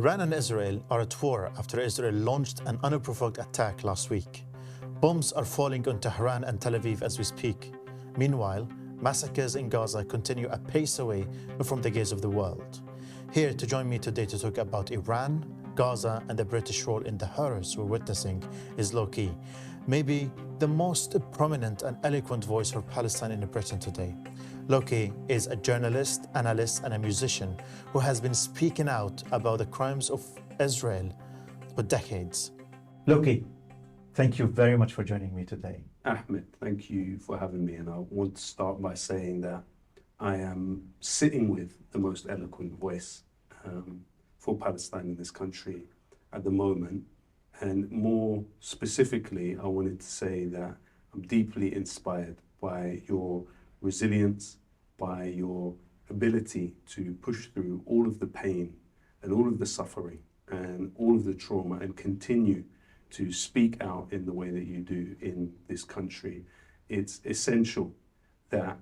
Iran and Israel are at war after Israel launched an unprovoked attack last week. Bombs are falling on Tehran and Tel Aviv as we speak. Meanwhile, massacres in Gaza continue a pace away from the gaze of the world. Here to join me today to talk about Iran, Gaza, and the British role in the horrors we're witnessing is Lowkey, maybe the most prominent and eloquent voice for Palestine in Britain today. Lowkey is a journalist, analyst, and a musician who has been speaking out about the crimes of Israel for decades. Lowkey, thank you very much for joining me today. Ahmed, thank you for having me. And I want to start by saying that I am sitting with the most eloquent voice for Palestine in this country at the moment. And more specifically, I wanted to say that I'm deeply inspired by your resilience, by your ability to push through all of the pain and all of the suffering and all of the trauma and continue to speak out in the way that you do in this country. It's essential that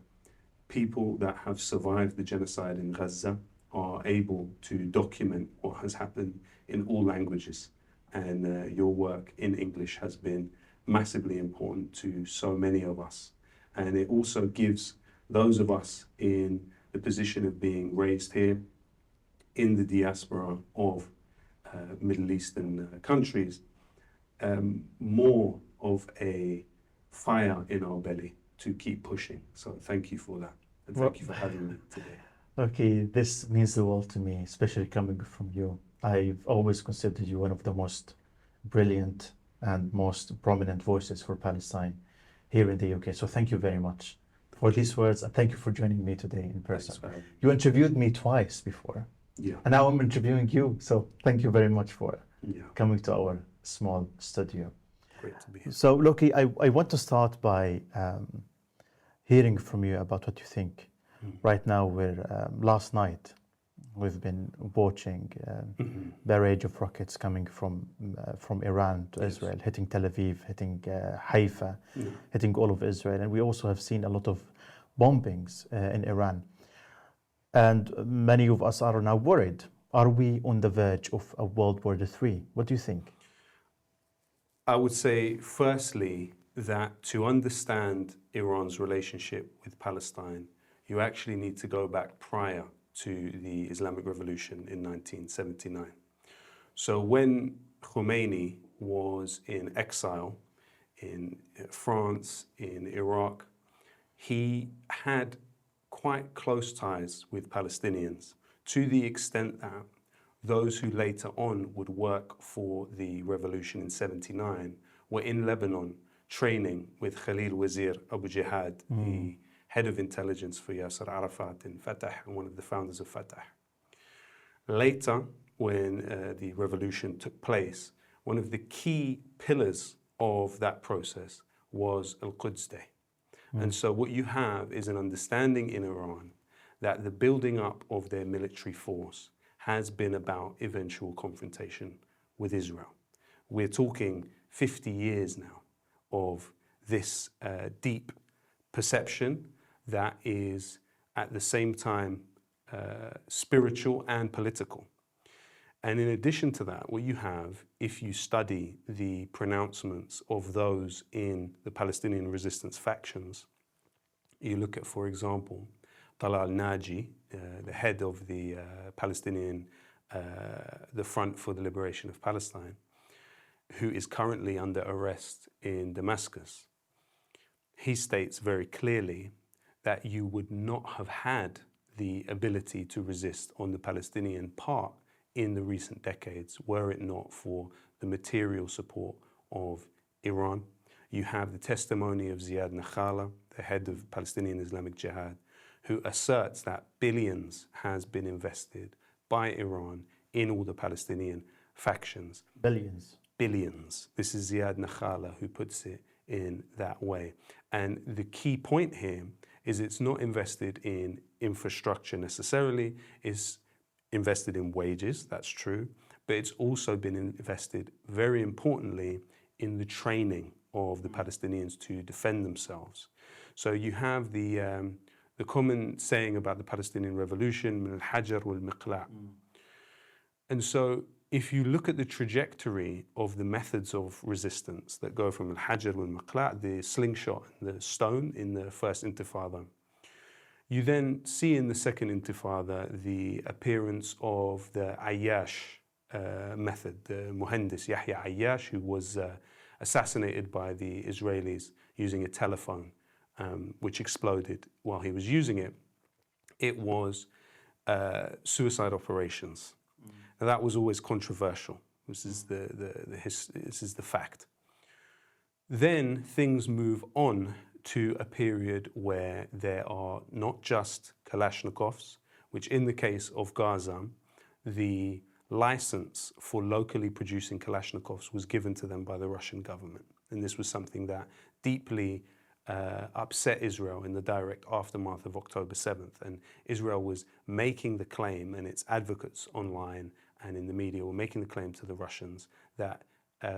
people that have survived the genocide in Gaza are able to document what has happened in all languages. And your work in English has been massively important to so many of us. And it also gives those of us in the position of being raised here in the diaspora of Middle Eastern countries, more of a fire in our belly to keep pushing. So thank you for that. And thank you for having me today. Okay, this means the world to me, especially coming from you. I've always considered you one of the most brilliant and most prominent voices for Palestine here in the UK. So thank you very much for these words, and thank you for joining me today in person. You interviewed me twice before, and now I'm interviewing you. So thank you very much for coming to our small studio. Great to be here. So Lowkey, I want to start by hearing from you about what you think. Right now, last night, we've been watching barrage of rockets coming from Iran to Israel, hitting Tel Aviv, hitting Haifa, hitting all of Israel. And we also have seen a lot of bombings in Iran. And many of us are now worried. Are we on the verge of a World War III? What do you think? I would say, firstly, that to understand Iran's relationship with Palestine, you actually need to go back prior to the Islamic Revolution in 1979. So when Khomeini was in exile in France, in Iraq, he had quite close ties with Palestinians, to the extent that those who later on would work for the revolution in 79 were in Lebanon training with Khalil Wazir Abu Jihad, the head of intelligence for Yasser Arafat in Fatah, and one of the founders of Fatah. Later, when the revolution took place, one of the key pillars of that process was Al-Quds Day. And so what you have is an understanding in Iran that the building up of their military force has been about eventual confrontation with Israel. We're talking 50 years now of this deep perception that is at the same time spiritual and political. And in addition to that, what you have, if you study the pronouncements of those in the Palestinian resistance factions, you look at, for example, Talal Naji, the head of the Palestinian, the Front for the Liberation of Palestine, who is currently under arrest in Damascus. He states very clearly that you would not have had the ability to resist on the Palestinian part in the recent decades were it not for the material support of Iran. You have the testimony of Ziad Nakhala, the head of Palestinian Islamic Jihad, who asserts that billions has been invested by Iran in all the Palestinian factions. Billions. Billions. This is Ziad Nakhala who puts it in that way. And the key point here is it's not invested in infrastructure necessarily, it's invested in wages, that's true, but it's also been invested, very importantly, in the training of the Palestinians to defend themselves. So you have the common saying about the Palestinian revolution, min al-hajar wal-miqla'. And so if you look at the trajectory of the methods of resistance that go from al-hajar wal-maqla', the slingshot and the stone in the first intifada, you then see in the second intifada the appearance of the Ayyash method, the Muhandis Yahya Ayyash, who was assassinated by the Israelis using a telephone, which exploded while he was using it. It was suicide operations. Now, that was always controversial. This is this is the fact. Then things move on to a period where there are not just Kalashnikovs, which in the case of Gaza, the license for locally producing Kalashnikovs was given to them by the Russian government. And this was something that deeply upset Israel in the direct aftermath of October 7th. And Israel was making the claim, and its advocates online and in the media were making the claim to the Russians that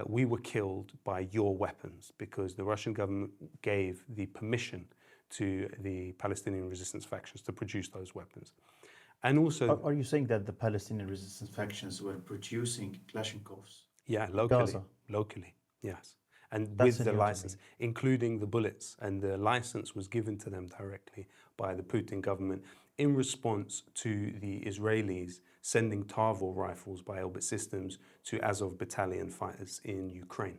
we were killed by your weapons, because the Russian government gave the permission to the Palestinian resistance factions to produce those weapons. And also... Are you saying that the Palestinian resistance factions were producing Kalashnikovs? Yeah, locally, yes. And That's with the license, including the bullets, and the license was given to them directly by the Putin government in response to the Israelis sending Tarvor rifles by Elbit Systems to Azov battalion fighters in Ukraine.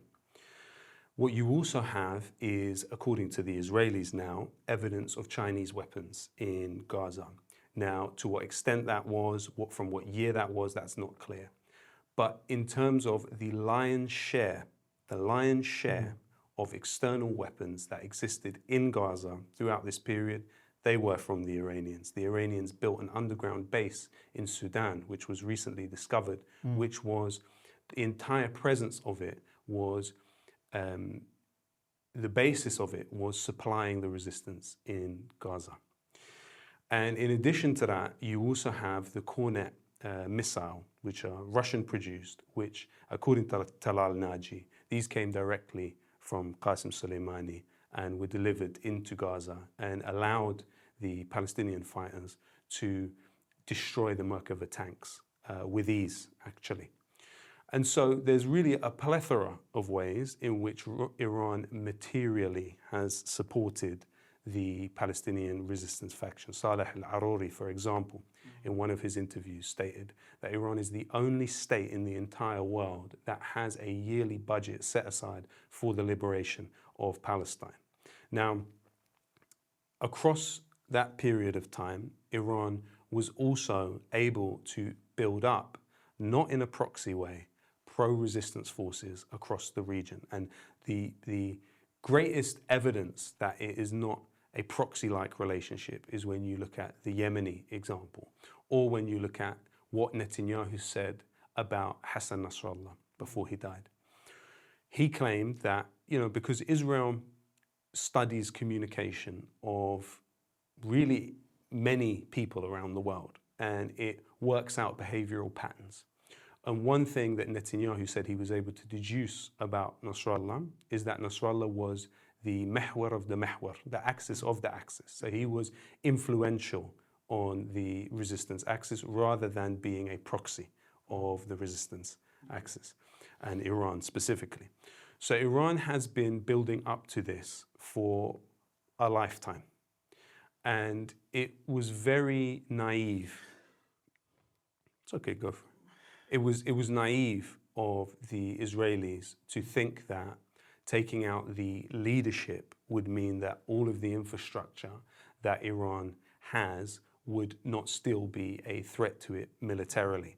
What you also have is, according to the Israelis now, evidence of Chinese weapons in Gaza. Now, to what extent that was, from what year that was, that's not clear. But in terms of the lion's share of external weapons that existed in Gaza throughout this period, they were from the Iranians. The Iranians built an underground base in Sudan, which was recently discovered, which was, the entire presence of it was, the basis of it was supplying the resistance in Gaza. And in addition to that, you also have the Cornet missile, which are Russian produced, which, according to Talal Naji, these came directly from Qasem Soleimani and were delivered into Gaza and allowed the Palestinian fighters to destroy the Merkava tanks with ease, actually. And so there's really a plethora of ways in which Iran materially has supported the Palestinian resistance faction. Saleh al-Aruri, for example, in one of his interviews stated that Iran is the only state in the entire world that has a yearly budget set aside for the liberation of Palestine. Now, across that period of time, Iran was also able to build up, not in a proxy way, pro-resistance forces across the region. And the greatest evidence that it is not a proxy-like relationship is when you look at the Yemeni example, or when you look at what Netanyahu said about Hassan Nasrallah before he died. He claimed that, because Israel studies communication of really many people around the world, and it works out behavioral patterns. And one thing that Netanyahu said he was able to deduce about Nasrallah is that Nasrallah was the mehwar of the mehwar, the axis of the axis. So he was influential on the resistance axis rather than being a proxy of the resistance axis, and Iran specifically. So Iran has been building up to this for a lifetime. And it was very naive. It's okay, go for it. It was naive of the Israelis to think that taking out the leadership would mean that all of the infrastructure that Iran has would not still be a threat to it militarily.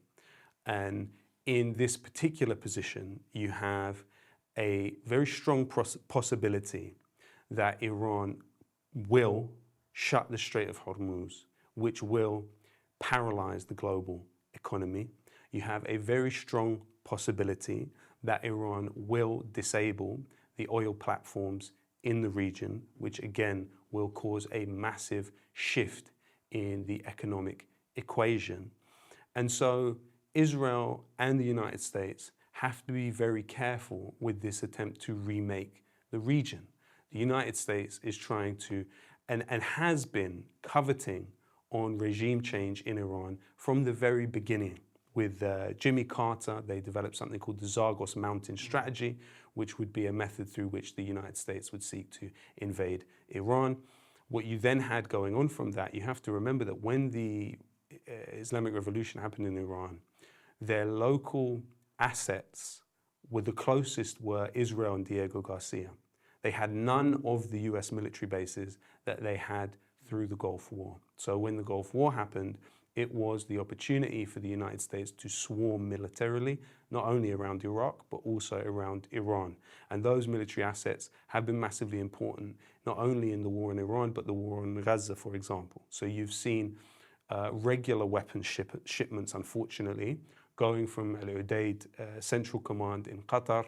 And in this particular position, you have a very strong possibility that Iran will shut the Strait of Hormuz, which will paralyze the global economy. You have a very strong possibility that Iran will disable the oil platforms in the region, which again will cause a massive shift in the economic equation. And so Israel and the United States have to be very careful with this attempt to remake the region. The United States is trying to, and has been coveting on regime change in Iran from the very beginning, With Jimmy Carter, they developed something called the Zagros Mountain Strategy, which would be a method through which the United States would seek to invade Iran. What you then had going on from that, you have to remember that when the Islamic Revolution happened in Iran, their local assets were the closest were Israel and Diego Garcia. They had none of the US military bases that they had through the Gulf War. So when the Gulf War happened, it was the opportunity for the United States to swarm militarily, not only around Iraq, but also around Iran. And those military assets have been massively important, not only in the war in Iran, but the war in Gaza, for example. So you've seen regular weapons shipments, unfortunately, going from Al Udeid Central Command in Qatar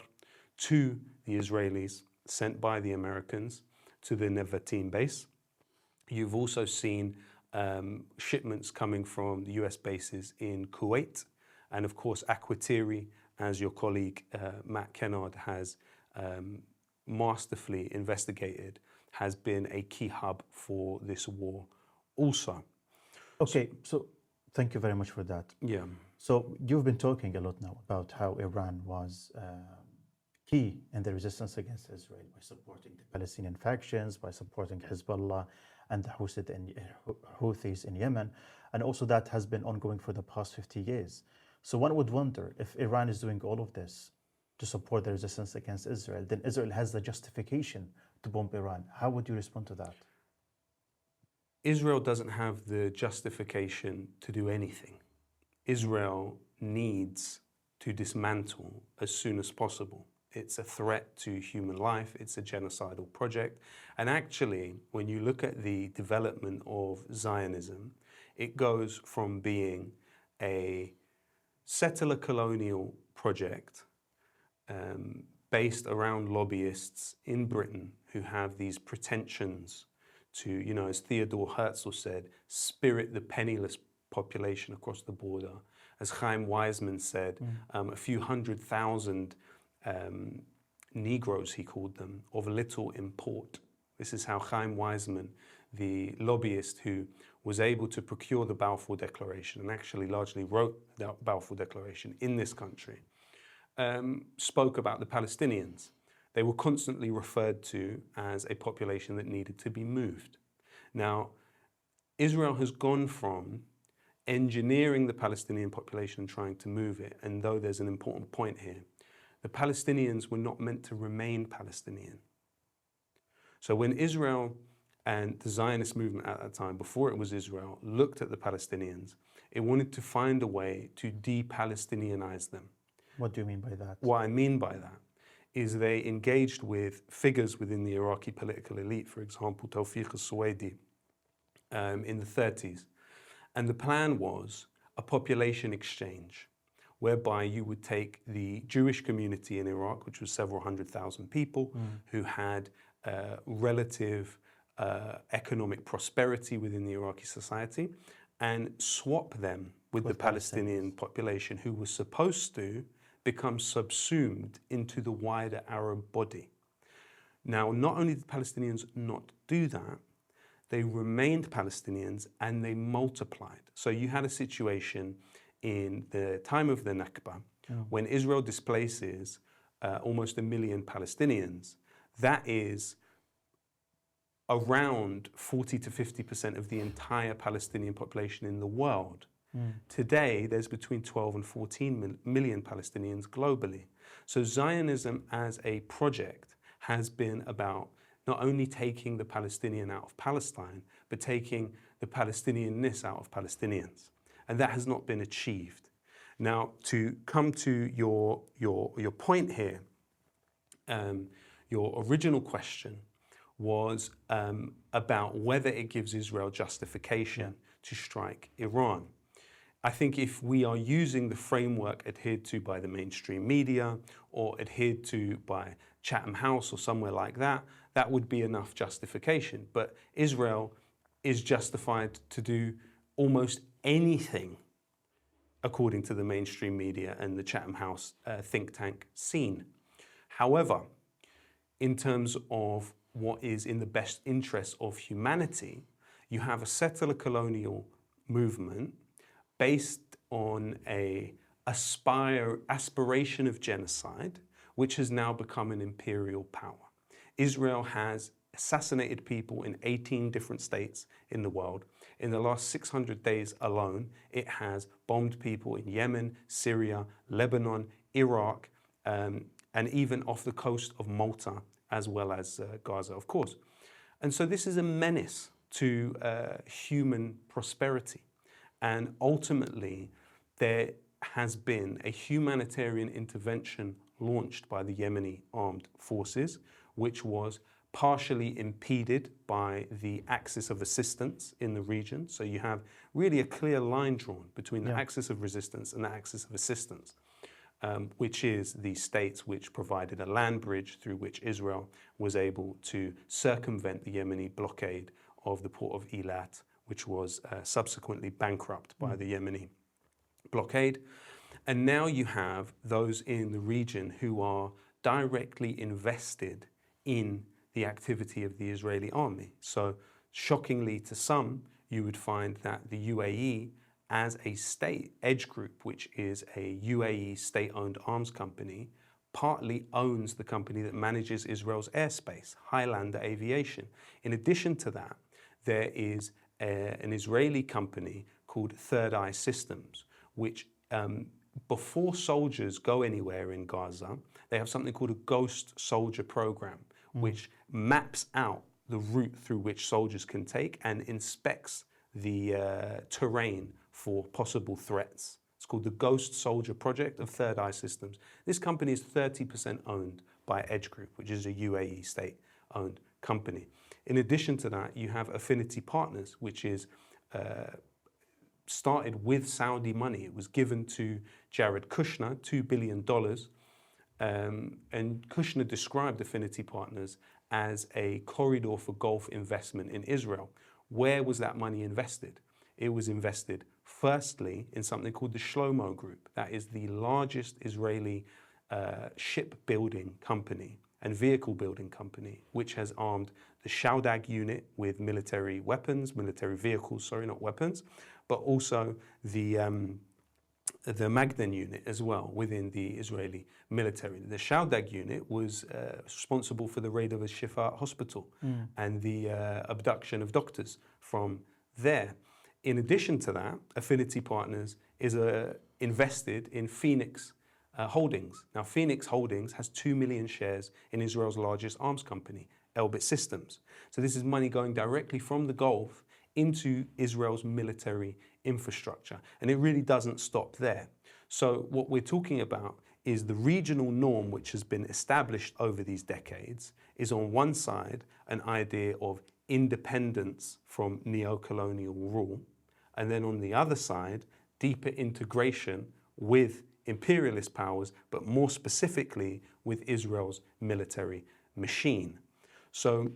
to the Israelis, sent by the Americans to the Nevatim base. You've also seen shipments coming from the US bases in Kuwait, and of course Akwatiri, as your colleague Matt Kennard has masterfully investigated, has been a key hub for this war also. Okay, so thank you very much for that. Yeah. So you've been talking a lot now about how Iran was key in the resistance against Israel by supporting the Palestinian factions, by supporting Hezbollah and the Houthis in Yemen, and also that has been ongoing for the past 50 years. So one would wonder, if Iran is doing all of this to support the resistance against Israel, then Israel has the justification to bomb Iran. How would you respond to that? Israel doesn't have the justification to do anything. Israel needs to dismantle as soon as possible. It's a threat to human life. It's a genocidal project. And actually, when you look at the development of Zionism, it goes from being a settler colonial project based around lobbyists in Britain who have these pretensions to, you know, as Theodore Herzl said, spirit the penniless population across the border. As Chaim Weizmann said, a few 100,000 Negroes, he called them, of little import. This is how Chaim Weizmann, the lobbyist who was able to procure the Balfour Declaration and actually largely wrote the Balfour Declaration in this country, spoke about the Palestinians. They were constantly referred to as a population that needed to be moved. Now, Israel has gone from engineering the Palestinian population and trying to move it, and though there's an important point here, the Palestinians were not meant to remain Palestinian. So when Israel and the Zionist movement at that time, before it was Israel, looked at the Palestinians, it wanted to find a way to de-Palestinianize them. What do you mean by that? What I mean by that is they engaged with figures within the Iraqi political elite, for example, Tawfiq al-Suwaidi, in the 30s. And the plan was a population exchange, whereby you would take the Jewish community in Iraq, which was several 100,000 people who had relative economic prosperity within the Iraqi society, and swap them with the Palestinian population, who was supposed to become subsumed into the wider Arab body. Now, not only did Palestinians not do that, they remained Palestinians and they multiplied. So you had a situation in the time of the Nakba, when Israel displaces almost 1 million Palestinians. That is around 40 to 50% of the entire Palestinian population in the world. Today, there's between 12 and 14 million Palestinians globally. So Zionism as a project has been about not only taking the Palestinian out of Palestine, but taking the Palestinianness out of Palestinians. And that has not been achieved. Now, to come to your point here, your original question was about whether it gives Israel justification to strike Iran. I think if we are using the framework adhered to by the mainstream media or adhered to by Chatham House or somewhere like that, that would be enough justification. But Israel is justified to do almost anything according to the mainstream media and the Chatham House think tank scene. However, in terms of what is in the best interest of humanity, you have a settler colonial movement based on a aspiration of genocide, which has now become an imperial power. Israel has assassinated people in 18 different states in the world. In the last 600 days alone, it has bombed people in Yemen, Syria, Lebanon, Iraq, and even off the coast of Malta, as well as Gaza, of course. And so this is a menace to human prosperity. And ultimately, there has been a humanitarian intervention launched by the Yemeni armed forces, which was partially impeded by the axis of assistance in the region. So you have really a clear line drawn between the axis of resistance and the axis of assistance, which is the states which provided a land bridge through which Israel was able to circumvent the Yemeni blockade of the port of Eilat, which was subsequently bankrupt by the Yemeni blockade. And now you have those in the region who are directly invested in the activity of the Israeli army. So shockingly to some, you would find that the UAE as a state edge group, which is a UAE state-owned arms company, partly owns the company that manages Israel's airspace, Highlander Aviation. In addition to that, there is an Israeli company called Third Eye Systems, which before soldiers go anywhere in Gaza, they have something called a ghost soldier program, which maps out the route through which soldiers can take and inspects the terrain for possible threats. It's called the Ghost Soldier Project of Third Eye Systems. This company is 30% owned by Edge Group, which is a UAE state-owned company. In addition to that, you have Affinity Partners, which is started with Saudi money. It was given to Jared Kushner, $2 billion. And Kushner described Affinity Partners as a corridor for Gulf investment in Israel. Where was that money invested? It was invested firstly in something called the Shlomo Group. That is the largest Israeli shipbuilding company and vehicle building company, which has armed the Shaudag unit with military weapons, military vehicles, sorry, not weapons, but also the Magden unit as well within the Israeli military. The Shaudag unit was responsible for the raid of a Shifa hospital and the abduction of doctors from there. In addition to that, Affinity Partners is invested in Phoenix Holdings. Now, Phoenix Holdings has 2 million shares in Israel's largest arms company, Elbit Systems. So this is money going directly from the Gulf into Israel's military infrastructure. And it really doesn't stop there. So what we're talking about is the regional norm which has been established over these decades is on one side an idea of independence from neo-colonial rule, and then on the other side, deeper integration with imperialist powers, but more specifically with Israel's military machine. So,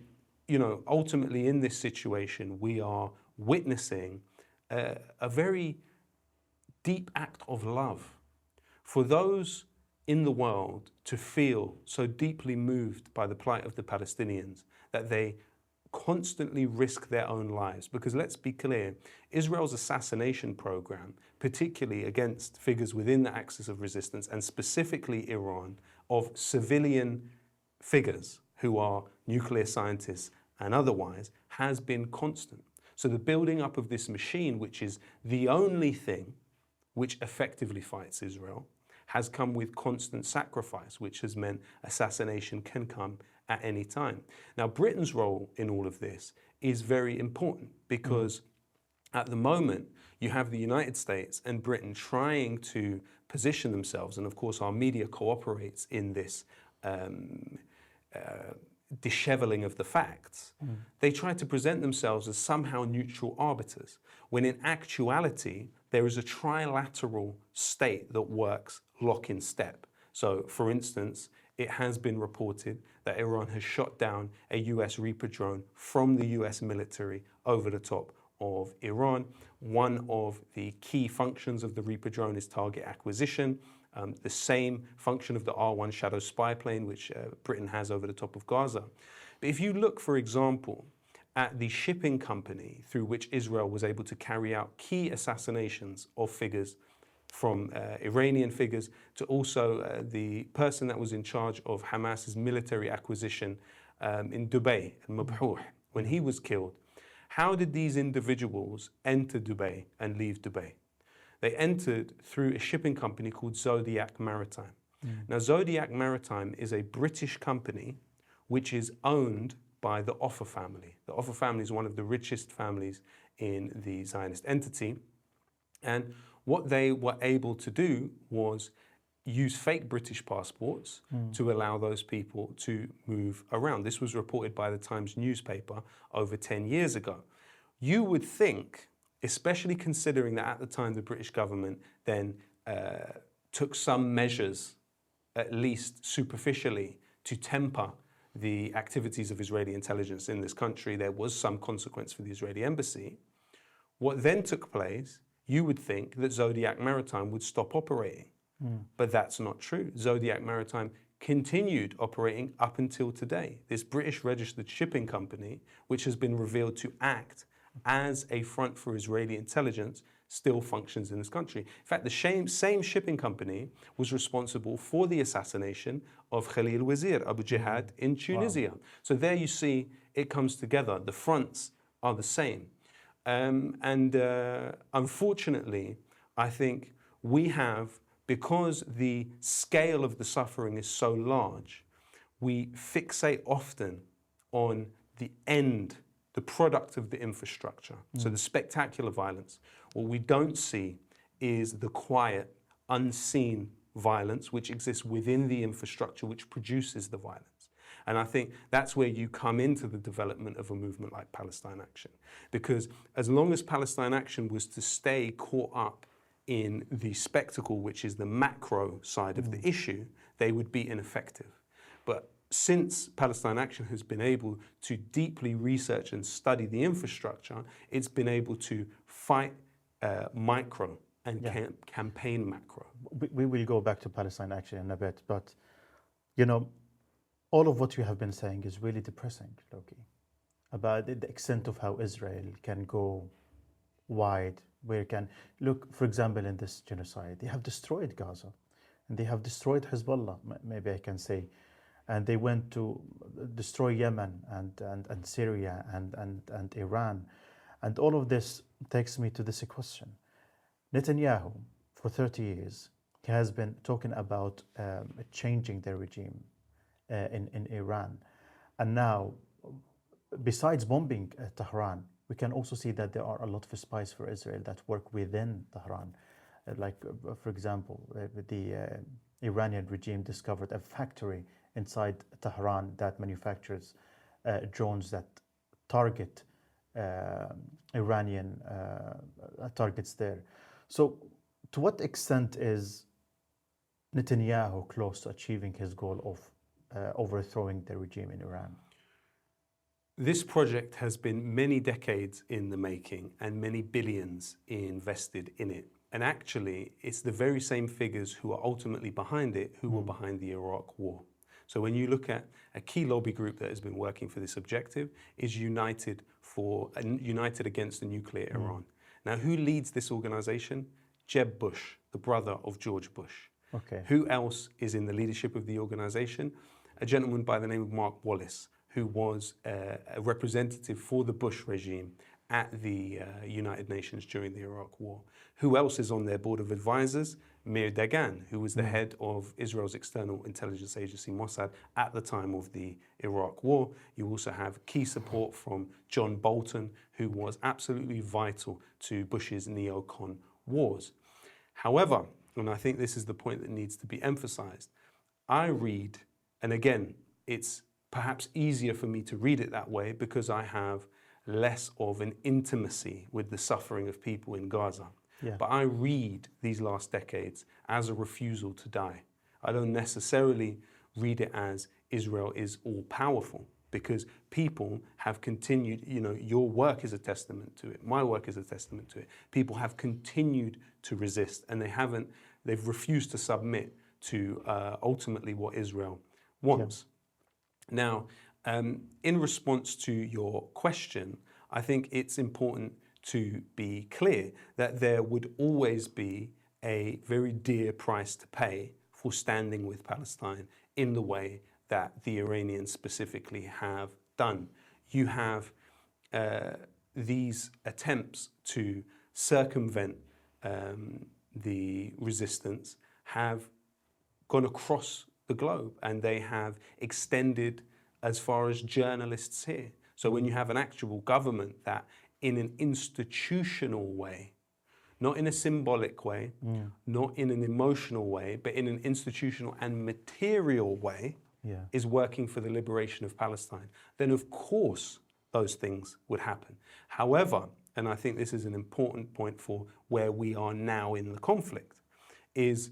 you know, ultimately in this situation, we are witnessing a very deep act of love for those in the world to feel so deeply moved by the plight of the Palestinians that they constantly risk their own lives. Because let's be clear, Israel's assassination program, particularly against figures within the axis of resistance and specifically Iran, of civilian figures who are nuclear scientists and otherwise, has been constant. So the building up of this machine, which is the only thing which effectively fights Israel, has come with constant sacrifice, which has meant assassination can come at any time. Now, Britain's role in all of this is very important because at the moment, you have the United States and Britain trying to position themselves, and of course our media cooperates in this disheveling of the facts. They try to present themselves as somehow neutral arbiters, when in actuality, there is a trilateral state that works lock in step. So, for instance, it has been reported that Iran has shot down a US Reaper drone from the US military over the top of Iran. One of the key functions of the Reaper drone is target acquisition. The same function of the R1 Shadow spy plane, which Britain has over the top of Gaza. But if you look, for example, at the shipping company through which Israel was able to carry out key assassinations of figures from Iranian figures to also the person that was in charge of Hamas's military acquisition in Dubai, Mabhouh, when he was killed. How did these individuals enter Dubai and leave Dubai? They entered through a shipping company called Zodiac Maritime. Now, Zodiac Maritime is a British company which is owned by the Offer family. The Offer family is one of the richest families in the Zionist entity. And what they were able to do was use fake British passports to allow those people to move around. This was reported by the Times newspaper over 10 years ago. You would think, especially considering that at the time the British government then took some measures, at least superficially, to temper the activities of Israeli intelligence in this country, there was some consequence for the Israeli embassy. What then took place, you would think that Zodiac Maritime would stop operating. But that's not true. Zodiac Maritime continued operating up until today. This British registered shipping company, which has been revealed to act as a front for Israeli intelligence, still functions in this country. In fact, the same shipping company was responsible for the assassination of Khalil Wazir Abu Jihad in Tunisia. Wow. So there you see it comes together. The fronts are the same. Unfortunately, I think we have, because the scale of the suffering is so large, we fixate often on the end, the product of the infrastructure. So the spectacular violence. What we don't see is the quiet, unseen violence which exists within the infrastructure which produces the violence. And I think that's where you come into the development of a movement like Palestine Action. Because as long as Palestine Action was to stay caught up in the spectacle, which is the macro side of the issue, they would be ineffective. But since Palestine Action has been able to deeply research and study the infrastructure, it's been able to fight micro and campaign macro. We will go back to Palestine Action in a bit, but you know, all of what you have been saying is really depressing, Lowkey, about the extent of how Israel can go wide, where it can look, for example, in this genocide, they have destroyed Gaza and they have destroyed Hezbollah, maybe I can say, and they went to destroy Yemen and Syria and Iran. And all of this takes me to this question. Netanyahu, for 30 years, he has been talking about changing the regime in Iran. And now, besides bombing Tehran, we can also see that there are a lot of spies for Israel that work within Tehran. For example, the Iranian regime discovered a factory inside Tehran that manufactures drones that target Iranian targets there. So to what extent is Netanyahu close to achieving his goal of overthrowing the regime in Iran? This project has been many decades in the making and many billions invested in it. And actually, it's the very same figures who are ultimately behind it who were behind the Iraq War. So when you look at a key lobby group that has been working for this objective is United Against a Nuclear Iran. Now, who leads this organization? Jeb Bush, the brother of George Bush. Okay. Who else is in the leadership of the organization? A gentleman by the name of Mark Wallace, who was a representative for the Bush regime at the United Nations during the Iraq War. Who else is on their board of advisors? Meir Dagan, who was the head of Israel's external intelligence agency Mossad at the time of the Iraq War. You also have key support from John Bolton, who was absolutely vital to Bush's neocon wars. However, and I think this is the point that needs to be emphasized, I read, and again, it's perhaps easier for me to read it that way because I have less of an intimacy with the suffering of people in Gaza. Yeah. But I read these last decades as a refusal to die. I don't necessarily read it as Israel is all powerful, because people have continued, your work is a testament to it. My work is a testament to it. People have continued to resist, and they've refused to submit to ultimately what Israel wants. Yeah. Now, in response to your question, I think it's important to be clear that there would always be a very dear price to pay for standing with Palestine in the way that the Iranians specifically have done. You have these attempts to circumvent the resistance have gone across the globe, and they have extended as far as journalists here. So when you have an actual government that in an institutional way, not in a symbolic way, not in an emotional way, but in an institutional and material way, is working for the liberation of Palestine, then of course those things would happen. However, and I think this is an important point for where we are now in the conflict, is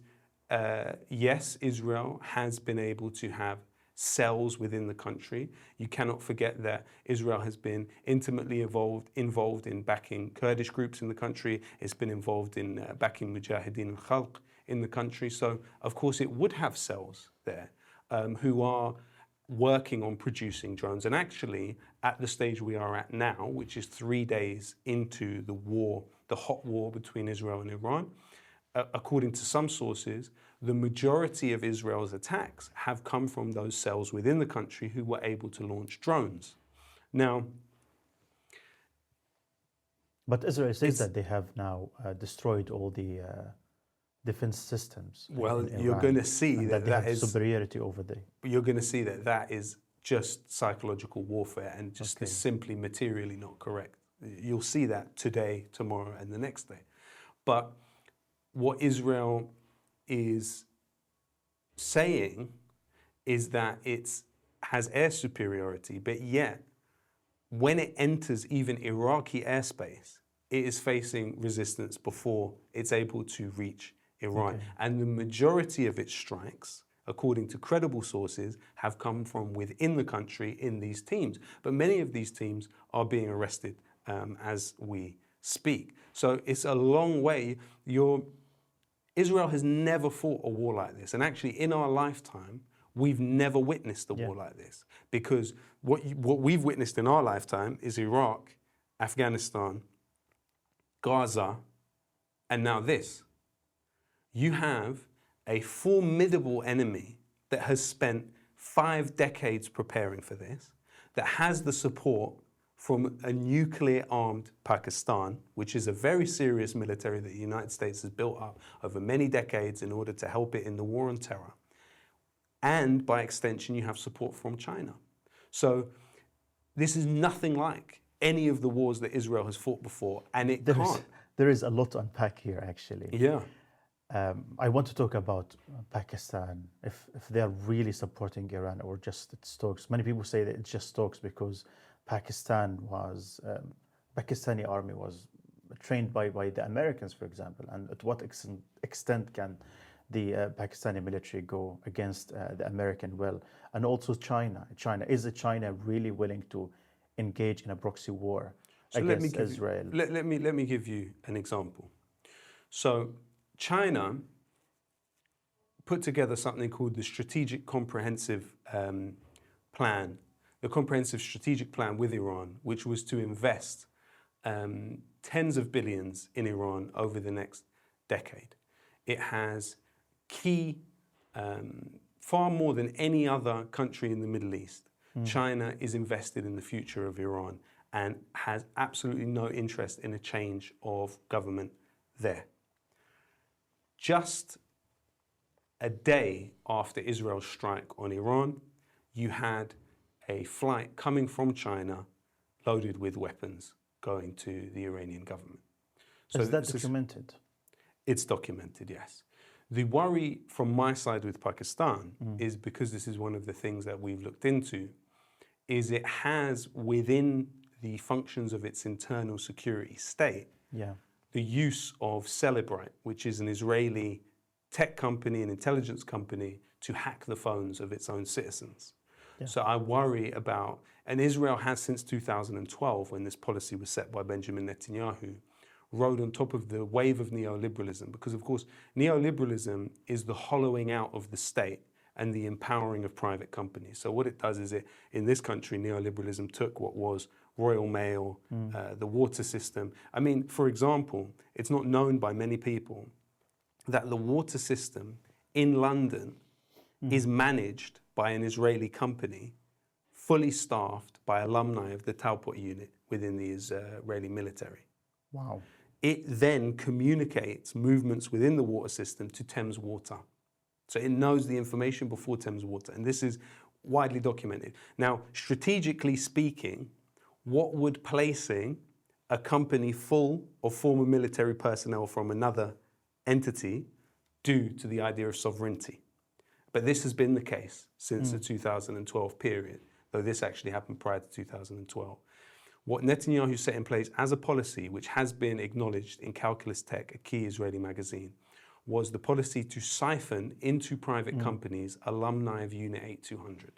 yes, Israel has been able to have cells within the country. You cannot forget that Israel has been intimately involved in backing Kurdish groups in the country. It's been involved in backing Mujahideen al-Khalq in the country. So, of course, it would have cells there who are working on producing drones. And actually, at the stage we are at now, which is 3 days into the war, the hot war between Israel and Iran, according to some sources, the majority of Israel's attacks have come from those cells within the country who were able to launch drones. Now, but Israel says that they have now destroyed all the defense systems. Well, you're going to see that they have superiority over the. You're going to see that that is just psychological warfare and just is simply materially not correct. You'll see that today, tomorrow, and the next day. But what Israel is saying is that it has air superiority, but yet when it enters even Iraqi airspace, it is facing resistance before it's able to reach Iran. And the majority of its strikes, according to credible sources, have come from within the country in these teams. But many of these teams are being arrested as we speak. So it's a long way. Israel has never fought a war like this. And actually, in our lifetime, we've never witnessed a war like this. Because what we've witnessed in our lifetime is Iraq, Afghanistan, Gaza, and now this. You have a formidable enemy that has spent 5 decades preparing for this, that has the support from a nuclear-armed Pakistan, which is a very serious military that the United States has built up over many decades in order to help it in the war on terror. And by extension, you have support from China. So this is nothing like any of the wars that Israel has fought before, and it can't. There is a lot to unpack here, actually. Yeah. I want to talk about Pakistan, if they are really supporting Iran or just it's talks. Many people say that it's just talks because Pakistani army was trained by the Americans, for example, and at what extent can the Pakistani military go against the American will? And also China. Is China really willing to engage in a proxy war against Israel? Let me give you an example. So China put together something called the Strategic Comprehensive Plan, the Comprehensive Strategic Plan with Iran, which was to invest tens of billions in Iran over the next decade. It has key, far more than any other country in the Middle East. China is invested in the future of Iran and has absolutely no interest in a change of government there. Just a day after Israel's strike on Iran, you had a flight coming from China loaded with weapons going to the Iranian government. So is that documented? It's documented, yes. The worry from my side with Pakistan is, because this is one of the things that we've looked into, is it has within the functions of its internal security state the use of Celebrite, which is an Israeli tech company, an intelligence company, to hack the phones of its own citizens. So I worry about, and Israel has since 2012, when this policy was set by Benjamin Netanyahu, rode on top of the wave of neoliberalism, because of course neoliberalism is the hollowing out of the state and the empowering of private companies. So what it does is in this country, neoliberalism took what was Royal Mail, the water system. I mean, for example, it's not known by many people that the water system in London is managed by an Israeli company, fully staffed by alumni of the Talpot unit within the Israeli military. Wow. It then communicates movements within the water system to Thames Water. So it knows the information before Thames Water, and this is widely documented. Now, strategically speaking, what would placing a company full of former military personnel from another entity do to the idea of sovereignty? But this has been the case since the 2012 period, though this actually happened prior to 2012. What Netanyahu set in place as a policy, which has been acknowledged in Calculus Tech, a key Israeli magazine, was the policy to siphon into private companies alumni of Unit 8200,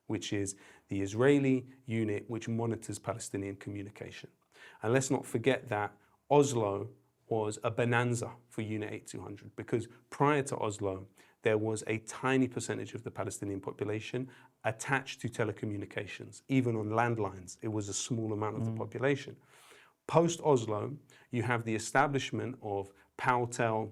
which is the Israeli unit which monitors Palestinian communication. And let's not forget that Oslo was a bonanza for Unit 8200, because prior to Oslo, there was a tiny percentage of the Palestinian population attached to telecommunications. Even on landlines, it was a small amount of the population. Post-Oslo, you have the establishment of Paltel,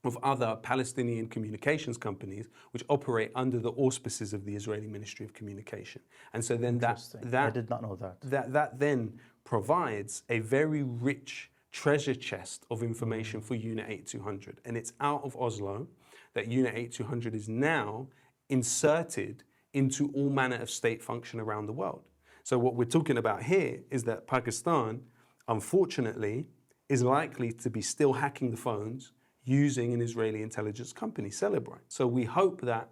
of other Palestinian communications companies which operate under the auspices of the Israeli Ministry of Communication. And so then that I did not know that. That then provides a very rich treasure chest of information for Unit 8200. And it's out of Oslo that Unit 8200 is now inserted into all manner of state function around the world. So what we're talking about here is that Pakistan, unfortunately, is likely to be still hacking the phones using an Israeli intelligence company, Celebrite. So we hope that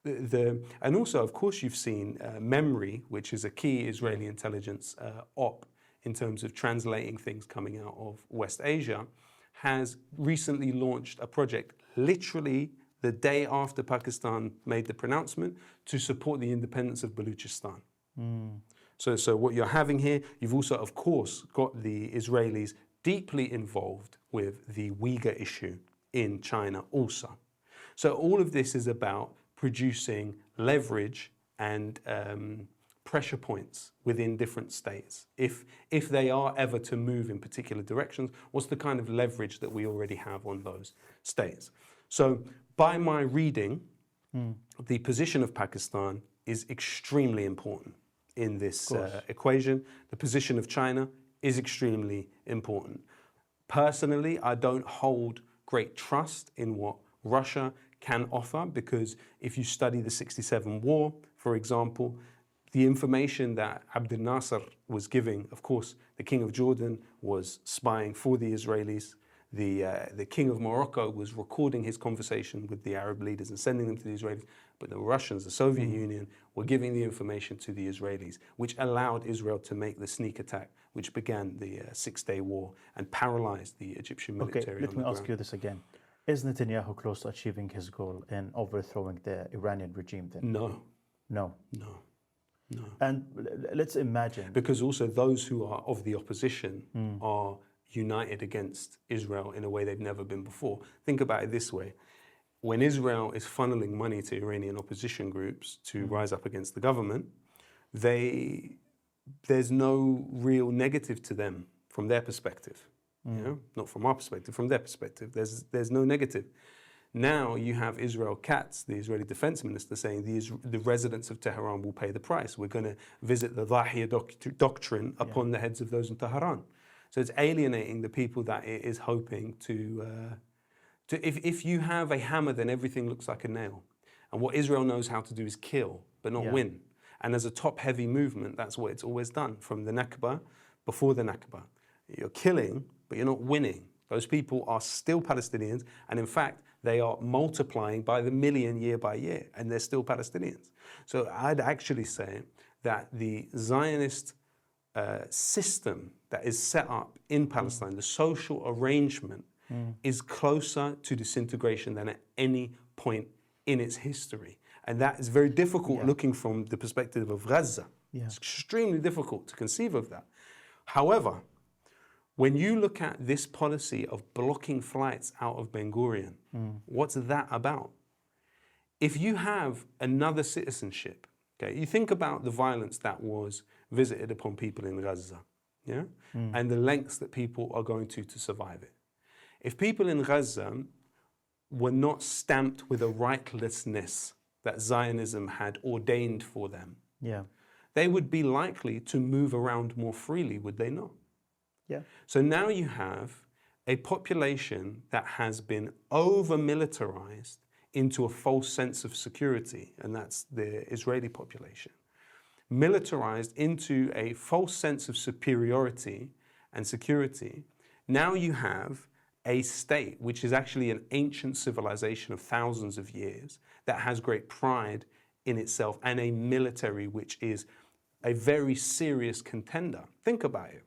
and also, of course, you've seen Memory, which is a key Israeli intelligence op in terms of translating things coming out of West Asia, has recently launched a project literally the day after Pakistan made the pronouncement to support the independence of Baluchistan. So what you're having here, you've also, of course, got the Israelis deeply involved with the Uyghur issue in China also. So all of this is about producing leverage and pressure points within different states. If they are ever to move in particular directions, what's the kind of leverage that we already have on those states? So by my reading, the position of Pakistan is extremely important in this equation. The position of China is extremely important. Personally, I don't hold great trust in what Russia can offer, because if you study the 67 war, for example, the information that Abdel Nasser was giving, of course, the King of Jordan was spying for the Israelis. The King of Morocco was recording his conversation with the Arab leaders and sending them to the Israelis. But the Russians, the Soviet Union, were giving the information to the Israelis, which allowed Israel to make the sneak attack, which began the Six-Day War and paralyzed the Egyptian military. Okay, let me ask you this again. Is Netanyahu close to achieving his goal in overthrowing the Iranian regime then? No. No. No. No. And let's imagine. Because also those who are of the opposition are united against Israel in a way they've never been before. Think about it this way. When Israel is funneling money to Iranian opposition groups to rise up against the government, there's no real negative to them from their perspective. You know? Not from our perspective, from their perspective. There's no negative. Now you have Israel Katz, the Israeli defense minister, saying the residents of Tehran will pay the price. We're going to visit the Dhahiyya doctrine upon the heads of those in Tehran. So it's alienating the people that it is hoping to if you have a hammer, then everything looks like a nail. And what Israel knows how to do is kill, but not win. And as a top-heavy movement, that's what it's always done from the Nakba, before the Nakba. You're killing, but you're not winning. Those people are still Palestinians, and in fact, they are multiplying by the million year by year, and they're still Palestinians. So I'd actually say that the Zionist system that is set up in Palestine, the social arrangement, is closer to disintegration than at any point in its history. And that is very difficult looking from the perspective of Gaza. It's extremely difficult to conceive of that. However, when you look at this policy of blocking flights out of Ben Gurion, what's that about? If you have another citizenship, okay, you think about the violence that was visited upon people in Gaza, and the lengths that people are going to survive it. If people in Gaza were not stamped with a rightlessness that Zionism had ordained for them, Yeah. they would be likely to move around more freely, would they not? Yeah. So now you have a population that has been over-militarized into a false sense of security, and that's the Israeli population. Militarized into a false sense of superiority and security. Now you have a state which is actually an ancient civilization of thousands of years that has great pride in itself, and a military which is a very serious contender. Think about it.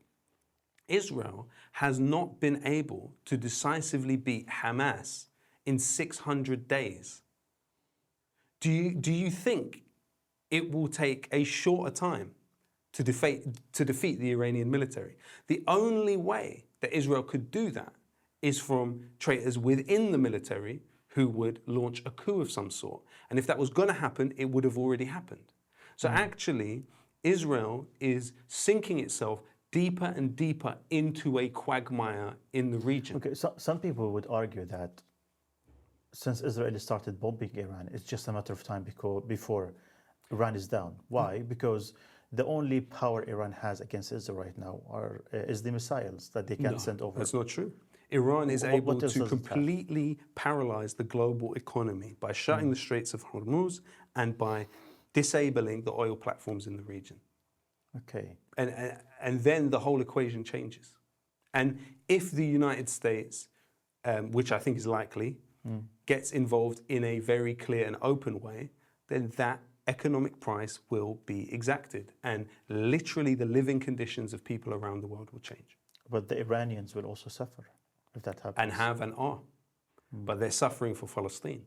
Israel has not been able to decisively beat Hamas in 600 days. Do you think it will take a shorter time to defeat the Iranian military? The only way that Israel could do that is from traitors within the military who would launch a coup of some sort. And if that was going to happen, it would have already happened. So actually, Israel is sinking itself deeper and deeper into a quagmire in the region. Okay, so some people would argue that since Israel started bombing Iran, it's just a matter of time before Iran is down. Why? Because the only power Iran has against Israel right now is the missiles that they can send over. That's not true. Iran is able to completely paralyze the global economy by shutting the Straits of Hormuz and by disabling the oil platforms in the region. Okay. And then the whole equation changes. And if the United States, which I think is likely, gets involved in a very clear and open way, then that economic price will be exacted. And literally the living conditions of people around the world will change. But the Iranians will also suffer if that happens. And have and are. But they're suffering for Palestine.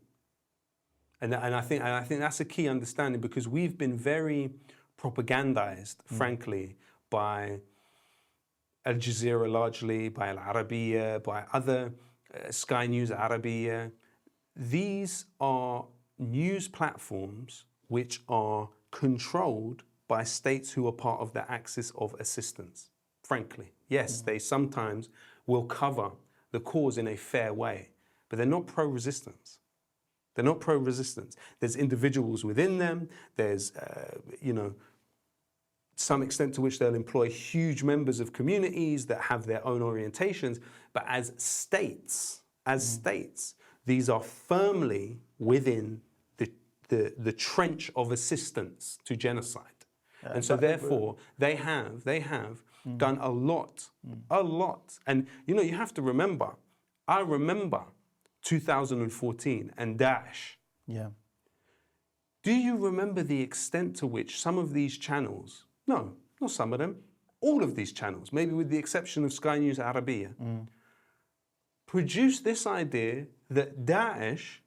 And I think that's a key understanding, because we've been very propagandized, frankly, by Al Jazeera largely, by Al Arabiya, by other Sky News Arabiya. These are news platforms which are controlled by states who are part of the axis of assistance, frankly. Yes, they sometimes will cover the cause in a fair way, but they're not pro-resistance. They're not pro-resistance. There's individuals within them. There's, some extent to which they'll employ huge members of communities that have their own orientations. But as states, these are firmly within the trench of assistance to genocide. And so therefore, they have done a lot. And, you have to remember, I remember 2014 and Daesh. Yeah. Do you remember the extent to which some of these channels, no, not some of them, all of these channels, maybe with the exception of Sky News Arabiya, produced this idea that Daesh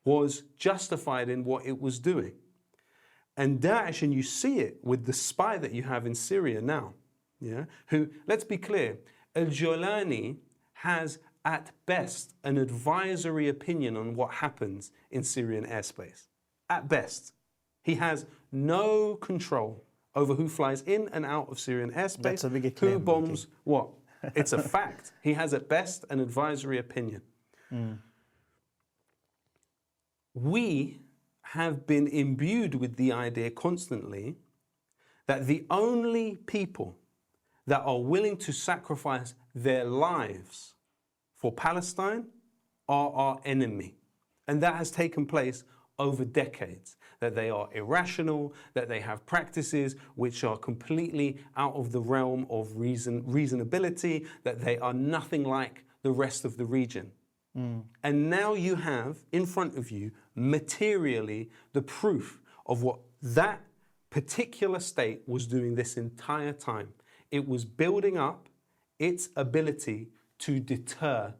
was justified in what it was doing? And Daesh, and you see it with the spy that you have in Syria now, who, let's be clear, Al-Jolani has at best an advisory opinion on what happens in Syrian airspace. At best. He has no control over who flies in and out of Syrian airspace, That's a big claim, who bombs what. It's a fact. He has at best an advisory opinion. We have been imbued with the idea constantly that the only people that are willing to sacrifice their lives for Palestine are our enemy. And that has taken place over decades, that they are irrational, that they have practices which are completely out of the realm of reasonability, that they are nothing like the rest of the region. And now you have in front of you materially the proof of what that particular state was doing this entire time. It was building up its ability to deter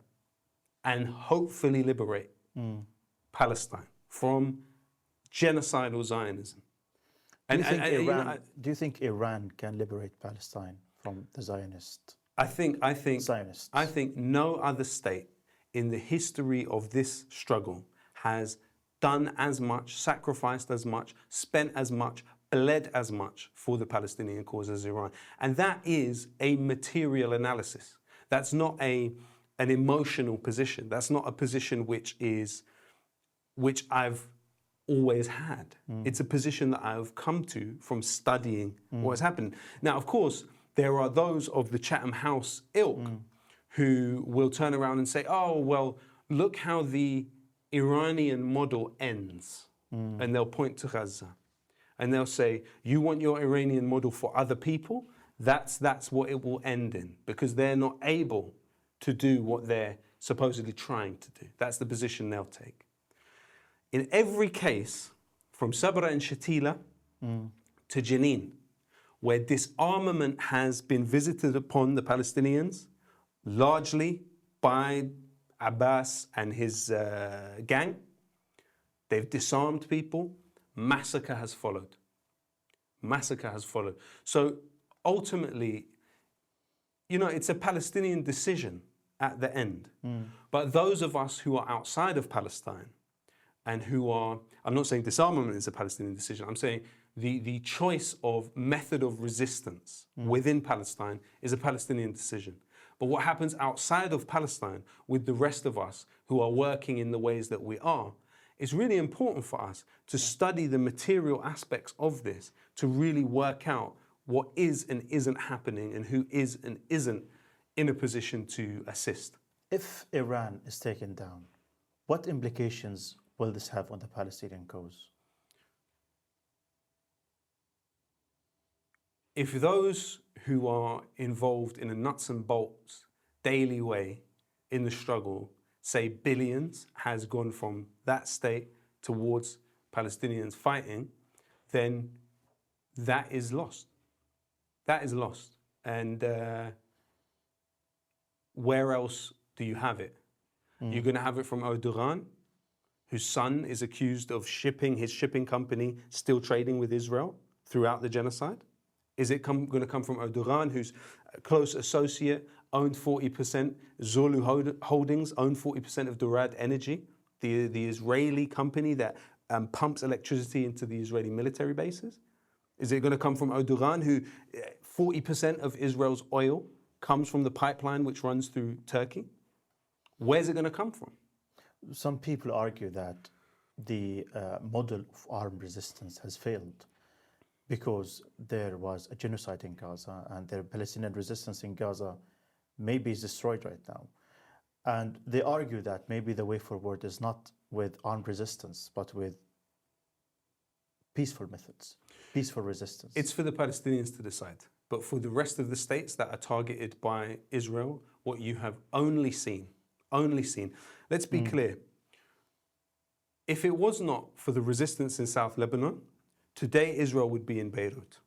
and hopefully liberate Palestine from genocidal Zionism. Do you think Iran can liberate Palestine from the Zionists? I think no other state in the history of this struggle has done as much, sacrificed as much, spent as much, bled as much for the Palestinian cause as Iran. And that is a material analysis. That's not a an emotional position. That's not a position which I've always had. It's a position that I've come to from studying what has happened. Now, of course, there are those of the Chatham House ilk who will turn around and say, oh, well, look how the Iranian model ends. And they'll point to Gaza. And they'll say, you want your Iranian model for other people? That's what it will end in, because they're not able to do what they're supposedly trying to do. That's the position they'll take. In every case, from Sabra and Shatila to Jenin, where disarmament has been visited upon the Palestinians, largely by Abbas and his gang, they've disarmed people, massacre has followed. Massacre has followed. So ultimately, you know, it's a Palestinian decision at the end. But those of us who are outside of Palestine and who are, I'm not saying disarmament is a Palestinian decision, I'm saying the choice of method of resistance within Palestine is a Palestinian decision. But what happens outside of Palestine with the rest of us who are working in the ways that we are, it's really important for us to study the material aspects of this to really work out what is and isn't happening and who is and isn't in a position to assist. If Iran is taken down, what implications will this have on the Palestinian cause? If those who are involved in a nuts and bolts daily way in the struggle say billions has gone from that state towards Palestinians fighting, then that is lost. That is lost. And where else do you have it? You're going to have it from Erdogan, whose son is accused of his shipping company still trading with Israel throughout the genocide. Is it going to come from Erdogan, whose close associate owned 40%, Zulu Holdings owned 40% of Dorad Energy, the Israeli company that pumps electricity into the Israeli military bases? Is it going to come from Erdogan, who 40% of Israel's oil comes from the pipeline which runs through Turkey? Where's it going to come from? Some people argue that the model of armed resistance has failed because there was a genocide in Gaza and the Palestinian resistance in Gaza maybe is destroyed right now. And they argue that maybe the way forward is not with armed resistance, but with peaceful methods, peaceful resistance. It's for the Palestinians to decide. But for the rest of the states that are targeted by Israel, what you have only seen, let's be clear. If it was not for the resistance in South Lebanon, today Israel would be in Beirut.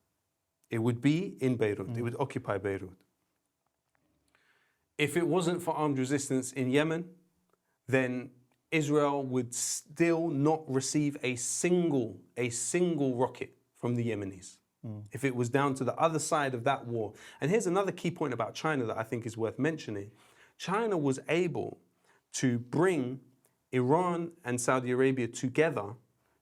It would be in Beirut. It would occupy Beirut. If it wasn't for armed resistance in Yemen, then Israel would still not receive a single rocket from the Yemenis. If it was down to the other side of that war. And here's another key point about China that I think is worth mentioning. China was able to bring Iran and Saudi Arabia together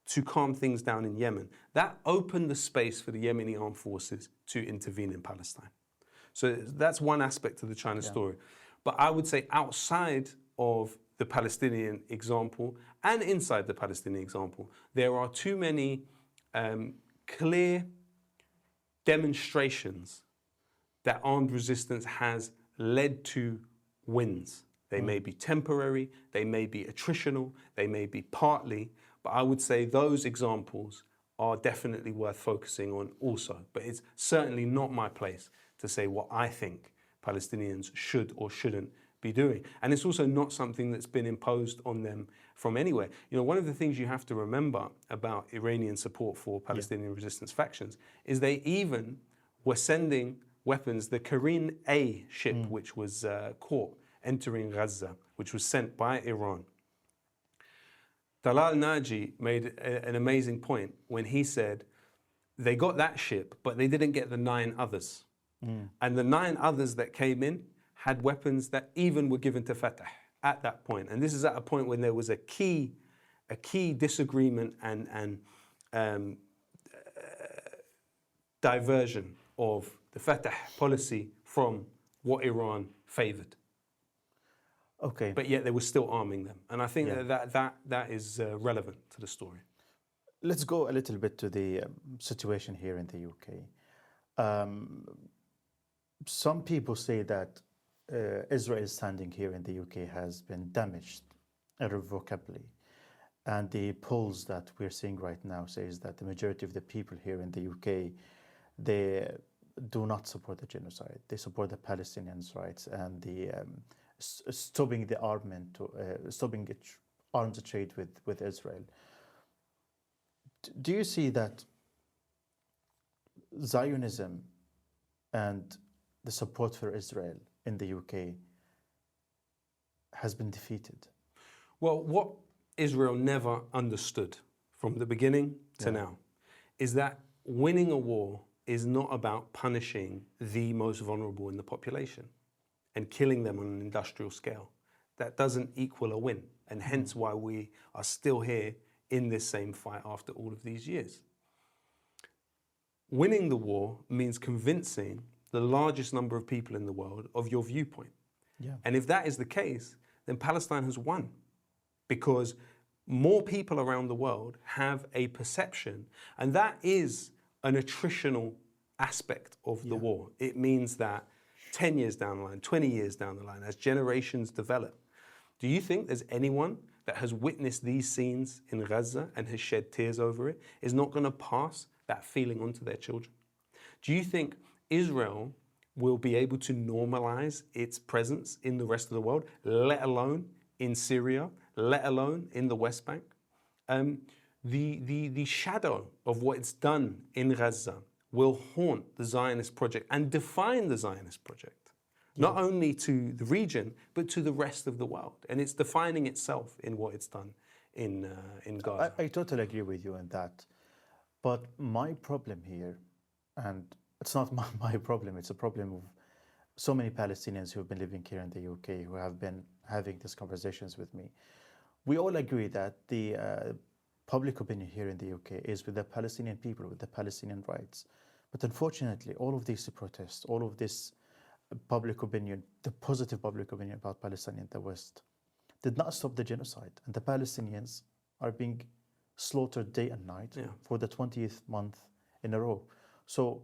to calm things down in Yemen. That opened the space for the Yemeni armed forces to intervene in Palestine. So that's one aspect of the China story. But I would say outside of the Palestinian example and inside the Palestinian example, there are too many clear demonstrations that armed resistance has led to wins. They may be temporary, they may be attritional, they may be partly, but I would say those examples are definitely worth focusing on also. But it's certainly not my place to say what I think Palestinians should or shouldn't be doing. And it's also not something that's been imposed on them from anywhere. You know, one of the things you have to remember about Iranian support for Palestinian resistance factions is they even were sending weapons. The Karin A ship, which was caught entering Gaza, which was sent by Iran. Talal Naji made an amazing point when he said they got that ship, but they didn't get the 9 others. And the 9 others that came in had weapons that even were given to Fatah at that point. And this is at a point when there was a key disagreement and diversion of the Fatah policy from what Iran favored. Okay. but yet they were still arming them. And I think Yeah. that is relevant to the story. Let's go a little bit to the situation here in the UK. Some people say that Israel's standing here in the UK has been damaged irrevocably. And the polls that we're seeing right now says that the majority of the people here in the UK, they do not support the genocide. They support the Palestinians' rights and the stopping the armament, stopping arms trade with Israel. Do you see that Zionism and the support for Israel in the UK has been defeated? Well, what Israel never understood from the beginning to now is that winning a war is not about punishing the most vulnerable in the population and killing them on an industrial scale. That doesn't equal a win, and hence why we are still here in this same fight after all of these years. Winning the war means convincing the largest number of people in the world of your viewpoint. Yeah. And if that is the case, then Palestine has won, because more people around the world have a perception, and that is an attritional aspect of the war. It means that 10 years down the line, 20 years down the line, as generations develop, do you think there's anyone that has witnessed these scenes in Gaza and has shed tears over it is not going to pass that feeling on to their children? Do you think Israel will be able to normalize its presence in the rest of the world, let alone in Syria, let alone in the West Bank? The shadow of what it's done in Gaza will haunt the Zionist project and define the Zionist project, not only to the region, but to the rest of the world. And it's defining itself in what it's done in Gaza. I totally agree with you on that. But my problem here, and it's not my problem, it's a problem of so many Palestinians who have been living here in the UK, who have been having these conversations with me. We all agree that the public opinion here in the UK is with the Palestinian people, with the Palestinian rights. But unfortunately, all of these protests, all of this public opinion, the positive public opinion about Palestine in the West, did not stop the genocide. And the Palestinians are being slaughtered day and night for the 20th month in a row. So